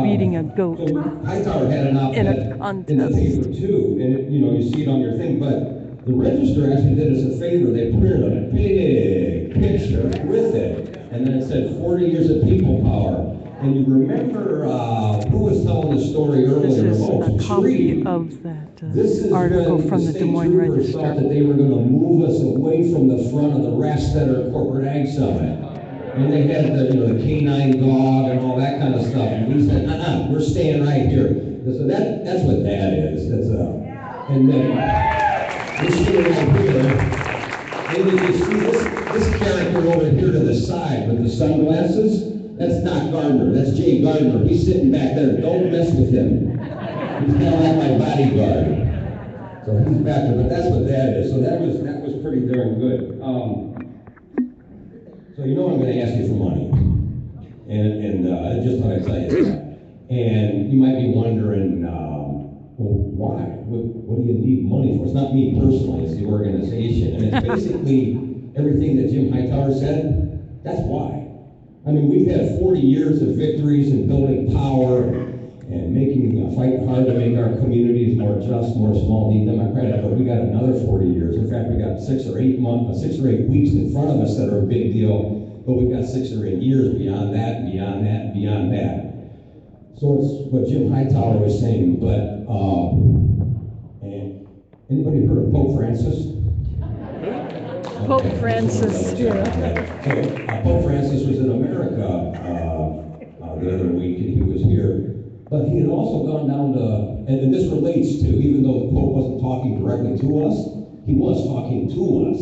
beating a goat Hightower had an op-ed in a contest. in the paper too, and you see it on your thing, but the Register actually did us a favor. They printed a big picture with it, and then it said 40 years of people power. And you remember who was telling the story earlier? This is a copy of that article from the Des Moines Register. Thought that they were going to move us away from the front of the Rastetter Corporate Ag Summit. And they had the canine dog and all that kind of stuff. And we said, we're staying right here. So that's what that is. And then we're sitting right here. And you can see this character over here to the side with the sunglasses. That's not Gardner. That's Jay Gardner. He's sitting back there. Don't mess with him. He's kind of like my bodyguard. So he's back there. But that's what that is. So that was pretty darn good. So I'm going to ask you for money, and I just thought I'd tell you that. And you might be wondering, well, why? What do you need money for? It's not me personally; it's the organization, and it's basically everything that Jim Hightower said. That's why. I mean, we've had 40 years of victories in building power and fighting hard to make our communities more just, more small D democratic. But we got another 40 years. In fact, we got 6 or 8 weeks in front of us that are a big deal. But we've got 6 or 8 years beyond that, beyond that, beyond that. So it's what Jim Hightower was saying. But and anybody heard of Pope Francis? Pope Francis, yeah. So, Pope Francis was in America the other week, and he was here. But he had also gone down to, and this relates to, even though the Pope wasn't talking directly to us, he was talking to us.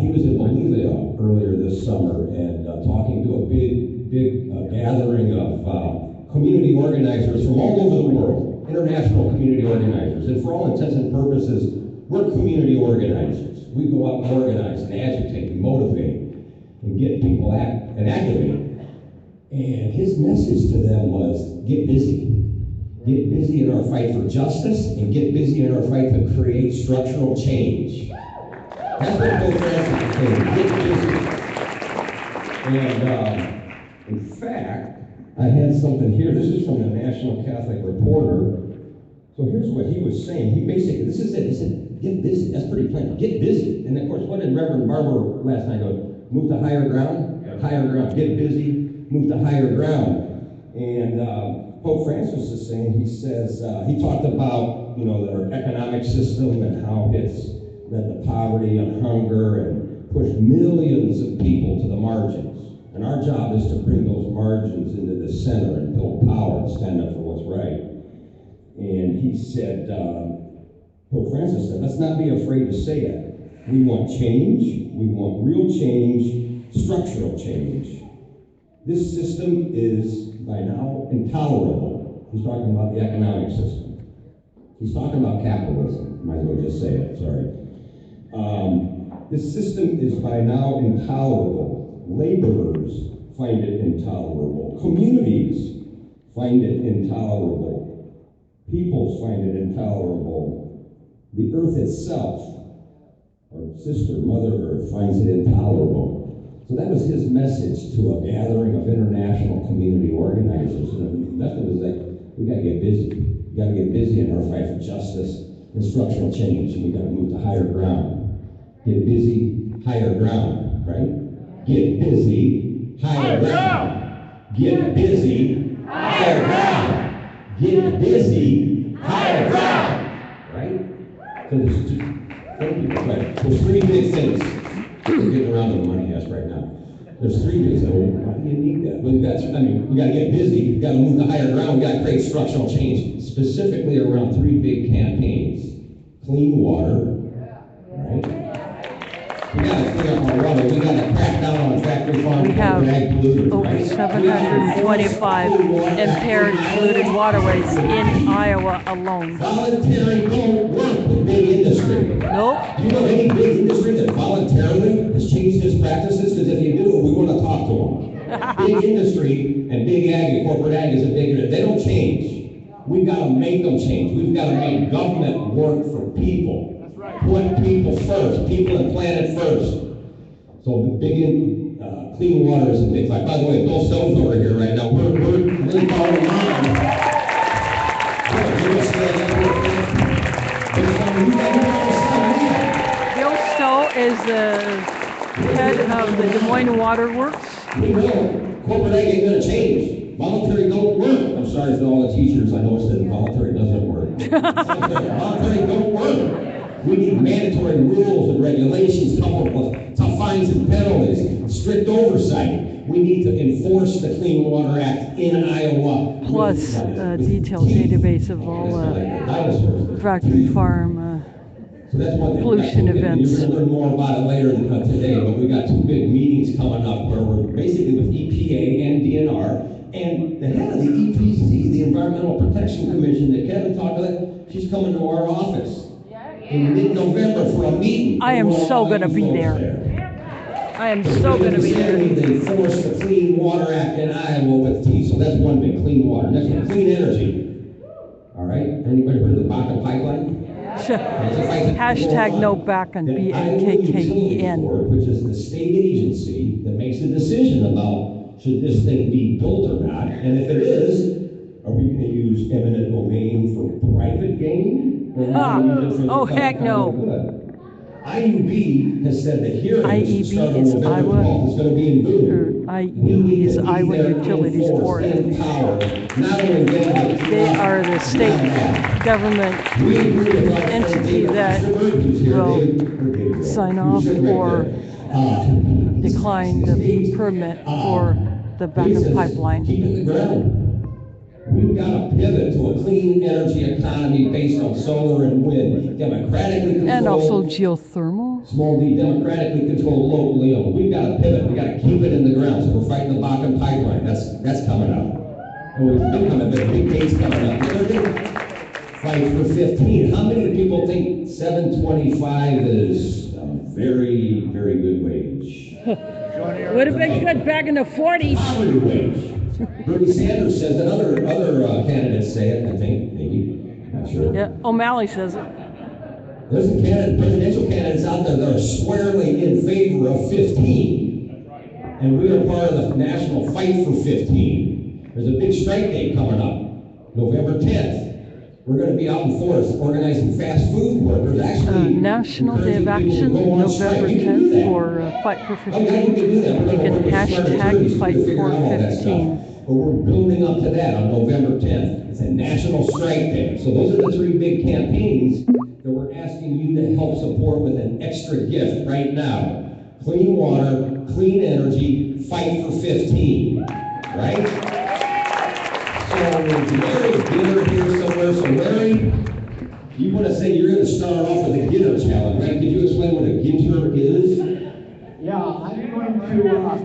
He was in Bolivia earlier this summer and talking to a big gathering of community organizers from all over the world, international community organizers. And for all intents and purposes, we're community organizers. We go out and organize and agitate and motivate and get people and activate. And his message to them was, get busy. Get busy in our fight for justice and get busy in our fight to create structural change. That's what Pope Francis is saying, get busy. And in fact, I had something here. This is from the National Catholic Reporter. So here's what he was saying. He basically, this is it. He said, get busy. That's pretty plain. Get busy. And of course, what did Reverend Barber last night go? Move to higher ground? Higher ground. Get busy. Move to higher ground. And Pope Francis is saying, he says, he talked about, our economic system and how it's led to poverty and hunger and pushed millions of people to the margins. And our job is to bring those margins into the center and build power and stand up for what's right. And he said, Pope Francis said, let's not be afraid to say it. We want change. We want real change, structural change. This system is, by now, intolerable. He's talking about the economic system. He's talking about capitalism. Might as well just say it, sorry. This system is by now intolerable. Laborers find it intolerable. Communities find it intolerable. Peoples find it intolerable. The earth itself, our sister, Mother Earth, finds it intolerable. So that was his message to a gathering of international community organizers. And the message was like, we gotta get busy. We gotta get busy in our fight for justice and structural change. And we gotta move to higher ground. Get busy, higher ground, right? Get busy, higher ground. Get busy, higher ground. Get busy, higher ground. Right? So there's there's three big things. We're getting around to the money yes right now. There's three big things. Why do you need that? We gotta get busy, we gotta move to higher ground, we gotta create structural change, specifically around three big campaigns. Clean water, right? We gotta clean up our water. We gotta crack down on factory farms. We have over 725 impaired polluted waterways in Iowa alone. Voluntary don't work with big industry. Nope. Do you know any big industry that voluntarily has changed its practices? Because if you do, we want to talk to them. Big industry and big ag and corporate ag is a big, they don't change. We've got to make them change. We've got to make government work for people. Put people first, people and planet first. So the big clean water is a big fight. By the way, Bill Stone's over here right now. We're really following on. Bill Stowe is the head of the Des Moines Water Works. We know corporate ag ain't gonna change. Voluntary don't work. I'm sorry to all the teachers. I know it said voluntary doesn't work. Voluntary don't work. We need mandatory rules and regulations coupled with tough fines and penalties, strict oversight. We need to enforce the Clean Water Act in Iowa. Plus a detailed database of all factory farm pollution events. You're going to learn more about it later today, but we got two big meetings coming up where we're basically with EPA and DNR. And the head of the EPC, the Environmental Protection Commission that Kevin talked about, she's coming to our office in mid-November for a meeting. I am so going to be there. I am so going to be there. They enforce the Clean Water Act in Iowa with T. So that's one big, clean water. Next one, clean energy. All right. Anybody heard of the Bakken pipeline? Hashtag no Bakken, B-A-K-K-E-N. Which is the state agency that makes a decision about should this thing be built or not. And if it is, are we going to use eminent domain for private gain? Oh, heck no. IUB has said that hearings IEB is Iowa, is going to be in Boone. IEB is Iowa Utilities Board. They are the state government entity that will sign off or decline the permit for the Bakken pipeline. We've got to pivot to a clean energy economy based on solar and wind, democratically controlled. And also geothermal. Small d, democratically controlled locally owned. We've got to pivot. We've got to keep it in the ground. So we're fighting the Bakken pipeline. That's coming up. Oh, it's big coming, but big date's coming up. They're gonna fight for 15. How many people think 725 is a very, very good wage? Would have been good back in the 40s. Poverty wage. Bernie Sanders says it, other candidates say it, I think, maybe, not sure. Yeah, O'Malley says it. There's some presidential candidates out there that are squarely in favor of 15. And we are part of the national fight for 15. There's a big strike day coming up, November 10th. We're going to be out in force organizing fast food workers. Actually, National Day of Action, November 10th for Fight for 15. You can hashtag Fight for 15. But we're building up to that on November 10th. It's a national strike day. So those are the three big campaigns that we're asking you to help support with an extra gift right now. Clean water, clean energy, fight for 15. Right? So Larry's Ginner here somewhere. So Larry, you want to say you're going to start off with a Ginner challenge, right? Could you explain what a Ginner is? Yeah, I'm going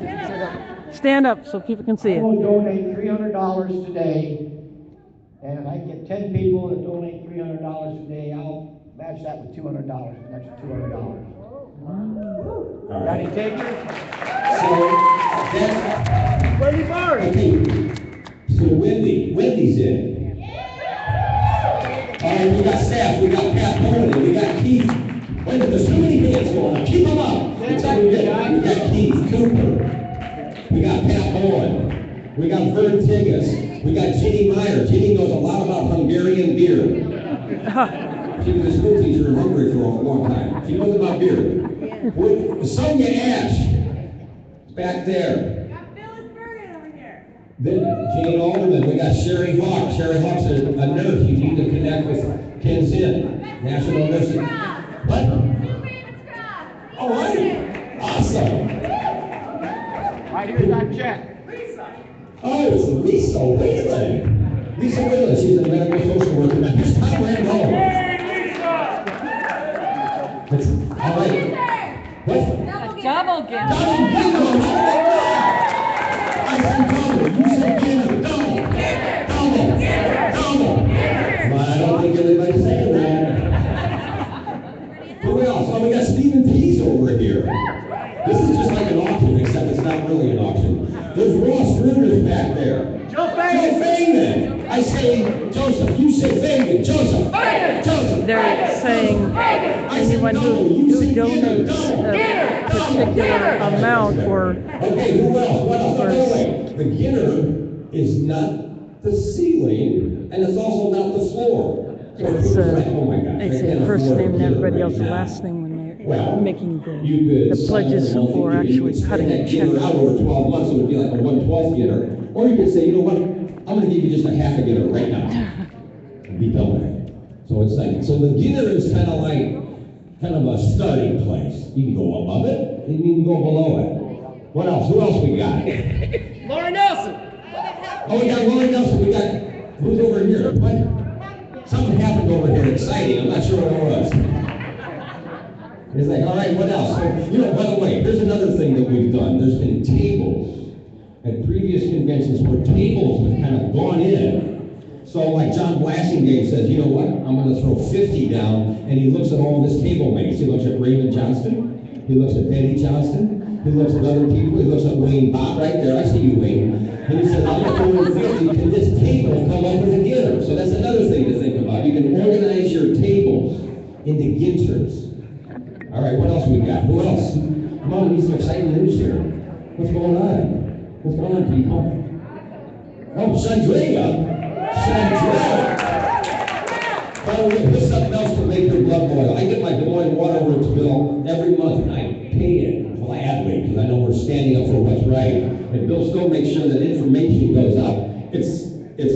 to stand up so people can see it. I will donate $300 today, and if I get 10 people that donate $300 today, I'll match that with $200, an extra $200. Got any takers? So that's Wendy Barnes. Okay. So Wendy's in. All right, we got staff, we got Pat Bowen, we got Keith. Wait, there's too many hands going on. Keep them up. That's how we get. We got Keith Cooper. We got Pat Bowen. We got Vern Tigas. We got Ginny Meyer. Ginny knows a lot about Hungarian beer. She was a school teacher in Hungary for a long time. She knows about beer. Sonia Ash. Back there. Then Jane Alderman, we got Sherry Hawk. Sherry Hawk's a nurse. You need to connect with Ken Zinn, National Nursing. What? All right. Awesome. Right here's that check. Oh, it's Lisa Whalen. Lisa Whalen, she's a medical social worker. Now, here's Tom Randall. All right. What? Double gift. Double gift. I said double. You said gift. Double. Double. Well, I don't think anybody's saying that. Who else? Oh, we got Stephen Pease over here. This is just like an auction, except it's not really an auction. There's Ross Rivers back there. Joe Fagan. I say Joseph. You say Fagan. Joseph. Joseph. They're saying anyone who donates a particular amount or... Okay, who else? What else? Oh, wait. The Ginner is not the ceiling, and it's also not the floor. It's a first name and everybody else's last name when they're making the pledges or actually cutting a check. Out over 12 months, it would be like a 1/12 Ginner. Or you could say, you know what, I'm going to give you just a half a Ginner right now. And be done with it. So it's like, so the Ginner is kind of a starting place. You can go above it, and you can go below it. What else? Who else we got? Laurie Nelson. Oh, we got Laurie Nelson. We got, who's over here? What? Something happened over here exciting. I'm not sure what it was. It's like, all right, what else? So, by the way, here's another thing that we've done. There's been tables at previous conventions where tables have kind of gone in. So like John Blasingame says, you know what? I'm going to throw 50 down, and he looks at all this table mates. He looks at Raymond Johnston. He looks at Betty Johnston. He looks at other people. He looks at Wayne Bob right there. I see you, Wayne. And he says, I'm going to throw 50. Can this table come up with a Ginner? So that's another thing to think about. You can organize your tables into Ginters. All right, what else we got? Who else? Come on, we need some exciting news here. What's going on? What's going on, people? Oh, Chandrea. By the way, here's something else to make your blood boil. I get my Des Moines Water Works bill every month, and I pay it gladly because I know we're standing up for what's right. And Bill still makes sure that information goes out. It's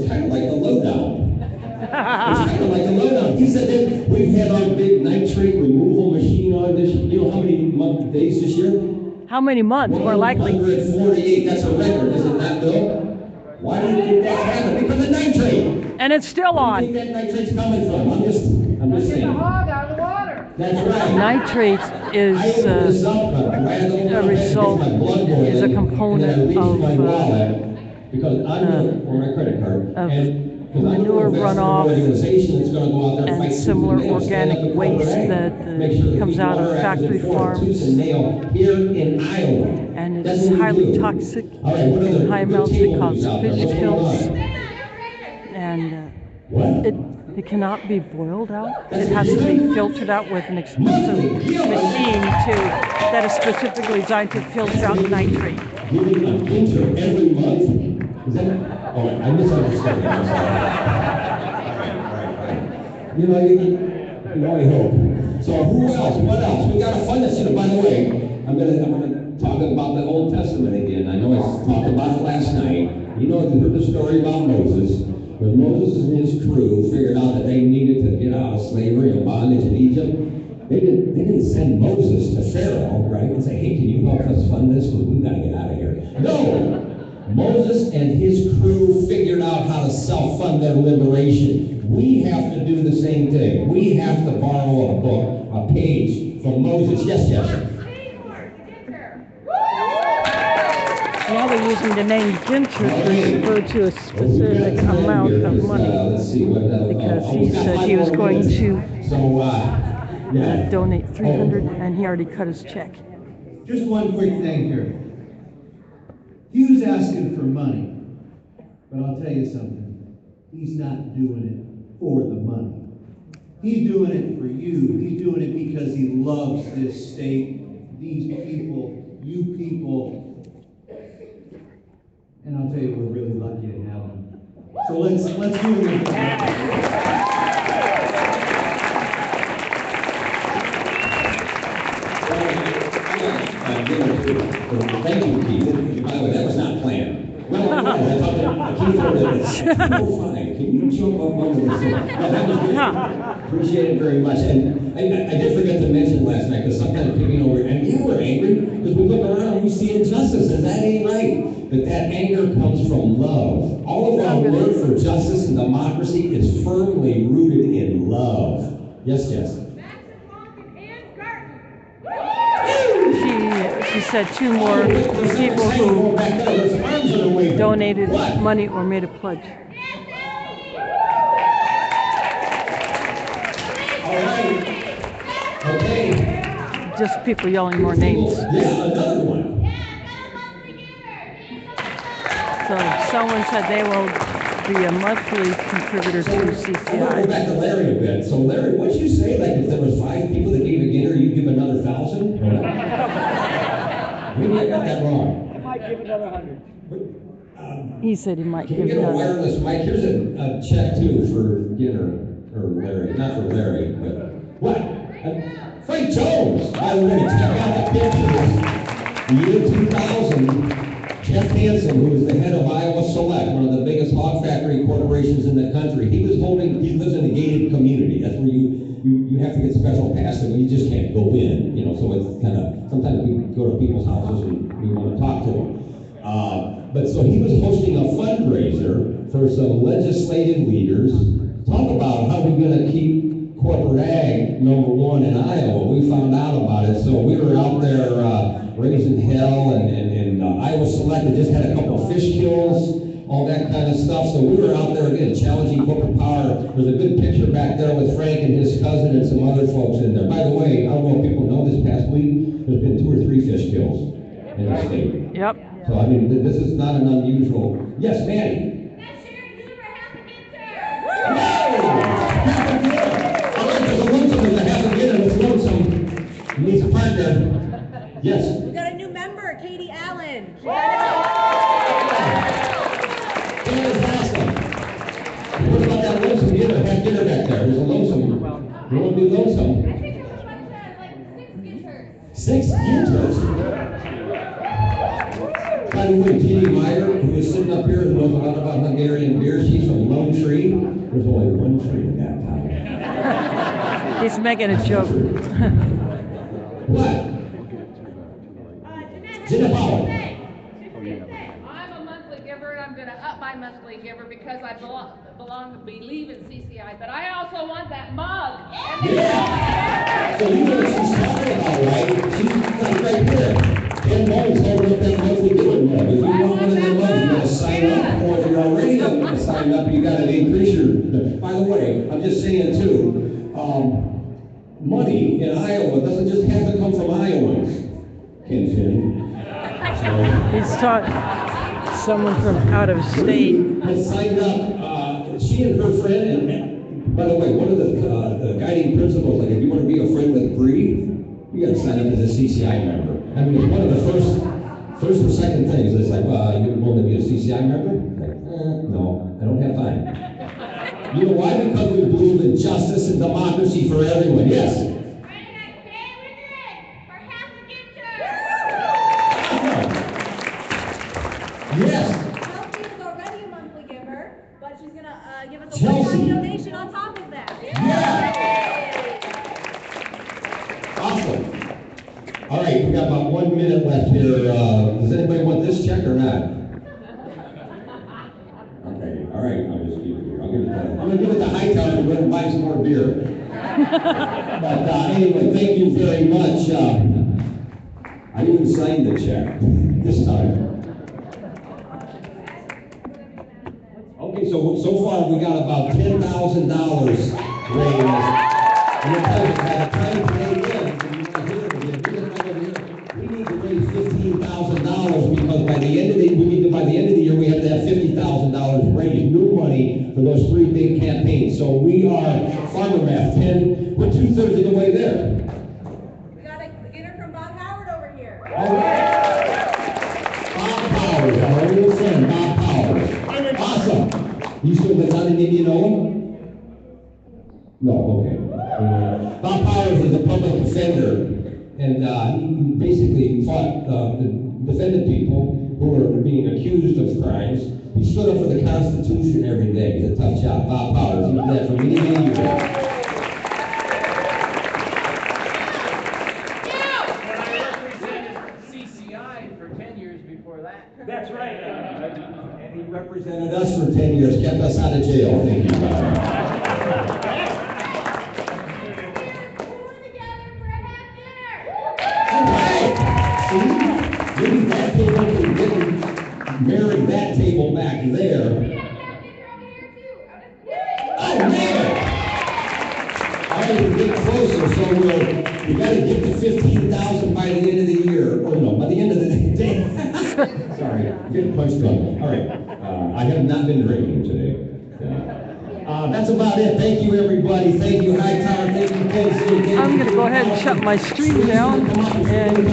kind of like the lowdown. It's kind of like the lowdown. He said that we've had our big nitrate removal machine on this. You know how many days this year? How many months, more likely? 148. That's a record, is it not, Bill? Why do you think that's happening? Because of nitrate. And it's still on. Where do you think that nitrate's coming from? I'm just saying. The hog out of the water. That's right. Nitrate is a result, is a component of because I'm gonna, or my credit card, of and because I'm manure gonna invest in an runoff organization that's gonna go out there and and fight tooth similar and nail, stand up organic to waste corporate that ag, make sure that comes we out of water factory actors enforce tooth farms, and nail here in Iowa. and That's it's what we highly do. toxic All right, what in other high good amounts. They table cause news out there? fish What's kills, going on? and What? it cannot be boiled out. That's It has to be ridiculous. filtered out with an expensive machine that is specifically designed to filter out nitrate. Giving a pincher every month? Is that? Oh, I misunderstood. I'm sorry. All right. You know, I hope. So who else? What else? We got to fund this. By the way, I'm gonna talk about the Old Testament again. I know I talked about it last night. You know, you heard the story about Moses. When Moses and his crew figured out that they needed to get out of slavery and bondage in Egypt, they didn't send Moses to Pharaoh, right, and say, hey, can you help us fund this? Because we've got to get out of here. No! Moses and his crew figured out how to self-fund their liberation. We have to do the same thing. We have to borrow a book, a page from Moses. Yes, yes. Now they're using the name Ginter to refer to a specific amount of money, because he said he was going to donate 300, and he already cut his check. Just one quick thing here. He was asking for money, but I'll tell you something. He's not doing it for the money. He's doing it for you. He's doing it because he loves this state, these people, you people. And I'll tell you, we're really lucky to have him. So let's give him Thank you, Keith. By the way, that was not planned. Well, I thought that Keith was fine. Can you jump up under the seat? That was good. Appreciate it very much. And I did forget to mention last night, because sometimes people over, and yeah, we're angry, because we look around and we see injustice, and that ain't right. But that anger comes from love. All of our work for justice and democracy is firmly rooted in love. Yes, Jess? She said 2 more people who donated money or made a pledge. All right. Okay. Just people yelling more names. Yeah, another one. So someone said they will be a monthly contributor to CCI. I want to go back to Larry a bit. So Larry, what'd you say? Like if there was 5 people that gave a dinner, you'd give another 1,000? Maybe I got that wrong. I might give another 100. He said he might Can give we get a another. wireless mic? Here's a check too for dinner, or Larry, not for Larry, but what? Frank Jones. By the way, check out the pictures. The year 2000. Jeff Hansen, who is the head of Iowa Select, one of the biggest hog factory corporations in the country, he lives in a gated community. That's where you have to get special pass, and you just can't go in, so it's kind of, sometimes we go to people's houses and we want to talk to them. But so he was hosting a fundraiser for some legislative leaders. Talk about how we're going to keep corporate ag #1 in Iowa. We found out about it, so we were out there raising hell, and Iowa Select had just had a couple of fish kills, all that kind of stuff. So we were out there again challenging corporate power. There's a good picture back there with Frank and his cousin and some other folks in there. By the way, I don't know if people know this past week, there's been 2 or 3 fish kills in the state. Yep. So I mean, this is not an unusual. Yes, Manny. He needs a partner. Yes. We got a new member, Katie Allen. Fantastic. What about that lonesome dinner? Have dinner back there. There's a lonesome. You want to be lonesome? I think it was like 6 6 guitars. 6 guitars. By the way, Jeannie Meyer, who is sitting up here and knows a lot about Hungarian beer, she's from Lone Tree. There's only one tree in that town. He's making a joke. What? Jeanette Bauer. I'm a monthly giver, and I'm going to up my monthly giver because I believe in CCI, but I also want that mug. Yeah. So you know what she's talking about, right? She's like right here. Ken Bones holding up that monthly giving mug. If you want one of them mugs, you got to sign up. signed up, you gotta increase your, by the way, I'm just saying too, money in Iowa doesn't just have to come from Iowans, Ken. He's taught someone from out of state. Has signed up, she and her friend, and by the way, one of the guiding principles, like if you want to be a friend with Bree, you gotta sign up as a CCI member. I mean, it's one of the first or second things. It's like, you want to be a CCI member? Like, no, I don't have time. You know why? Because we believe in justice and democracy for everyone. Yes. Yes. Chelsea is already a monthly giver, but she's going to give us a one-time donation on top of that. Yeah. Awesome. All right, we got about 1 minute left here. Does anybody want this check or not? Okay, all right, I'll just keep it here. I'm going to give it to Hightower to go and buy some more beer. But anyway, thank you very much. I even signed the check this time. Okay, so far we got about $10,000 raised. And by the time today ends, we need to raise $15,000 because by the end of the year we have to have $50,000 raised, new money for those 3 big campaigns. So we are farmer math 10. We're 2/3 of the way there. We got a dinner from Bob Howard over here. All right. Bob Powers, our old friend, Bob Powers. Awesome. You still live down in Indianola? No, okay. Bob Powers is a public defender, and he basically fought, defended people who were being accused of crimes. He stood up for the Constitution every day. He's a tough job. Bob Powers, he did that for many, many years. That's right. And he represented us for 10 years, kept us out of jail. Thank you, Bob. Maybe that table can marry that table back there. Oh, man! All right, we're getting closer, so we got to get to 15,000 by the end of the year. Or no, by the end of the day. Sorry, I'm getting punched up. All right, I have not been drinking today. That's about it. Thank you, everybody. Thank you, Hightower. Thank you, Tennessee. I'm going to go ahead and shut my stream down. And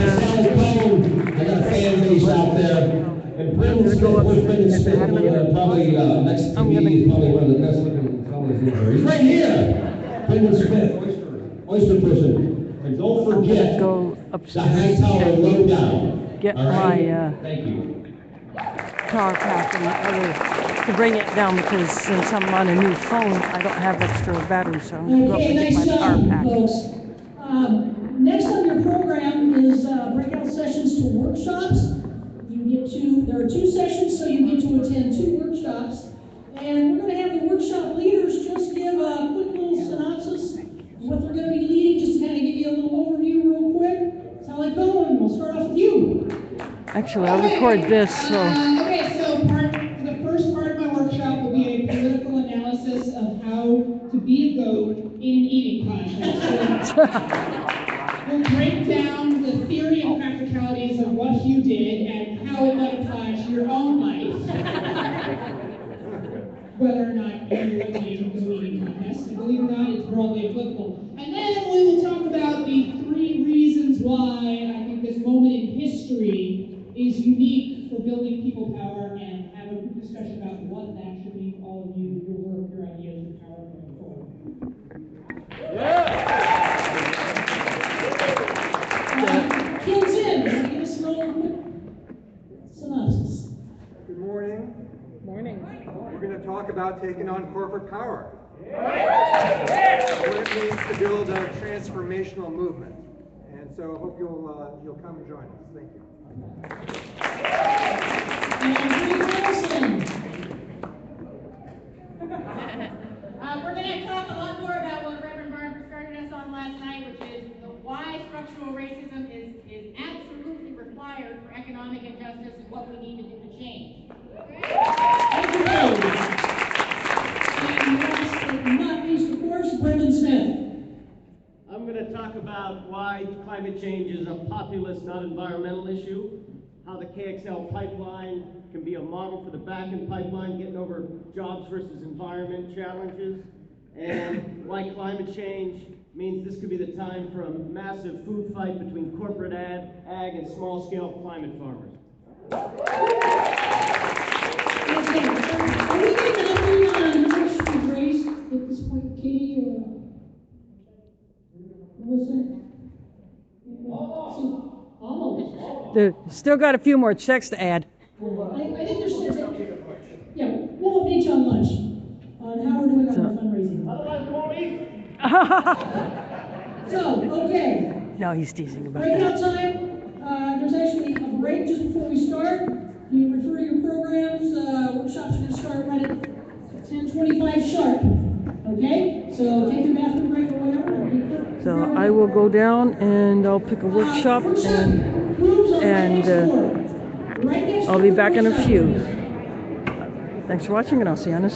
I got a fan base out there. And Brendan Smith, where's Brendan Smith? Probably next to me, he's probably one of the best looking fellas in there. He's right here. Brendan Smith, oyster person. And don't forget go the upstairs Hightower lowdown. Get all right? my Thank you. power pack and other to bring it down because since I'm on a new phone, I don't have extra battery, so I'm going to go up and get my power pack. Folks. Next on your program is breakout sessions to workshops. There are 2 sessions, so you get to attend 2 workshops. And we're going to have the workshop leaders just give a quick little synopsis of what they're going to be leading, just to kind of give you a little overview real quick. That's how I go, and we'll start off with you. Actually, I'll record this, so. Okay, so the first part of my workshop will be a political analysis of how to be a goat in an eating contest. We'll break down the theory and practicalities of what Hugh did and how it might apply to your own life. Whether or not you would like to go eating contest, and believe it or not, it's broadly applicable. And then we will talk about the 3 reasons why I think this moment in history is unique for building people power, and have a group discussion about what that should mean for all of you, your work, your ideas, your power going forward. Kim Zinn, give us a little quick synopsis. Good morning. Morning. We're going to talk about taking on corporate power. What it means to build a transformational movement. And so I hope you'll come and join us. Thank you. We're going to talk a lot more about what Reverend Barnes started us on last night, which is why structural racism is absolutely required for economic injustice and what we need to do to change. about why climate change is a populist, not environmental issue, how the KXL pipeline can be a model for the Bakken pipeline, getting over jobs versus environment challenges, and why climate change means this could be the time for a massive food fight between corporate ag and small-scale climate farmers. Okay, are we getting an update on how much we've raised at this point, Katie or Melissa? Almost. They still got a few more checks to add. I think there's, yeah, we'll update you on lunch, on how we're doing on our fundraising. Otherwise, we won't eat. So, okay. No, he's teasing about Breakout that. time, there's actually a break just before we start. You refer to your programs, workshops are going to start right at 10:25 sharp. Okay? So take your bathroom break or whatever. So I will go down and I'll pick a workshop and I'll be back in a few. Thanks for watching and I'll see you on the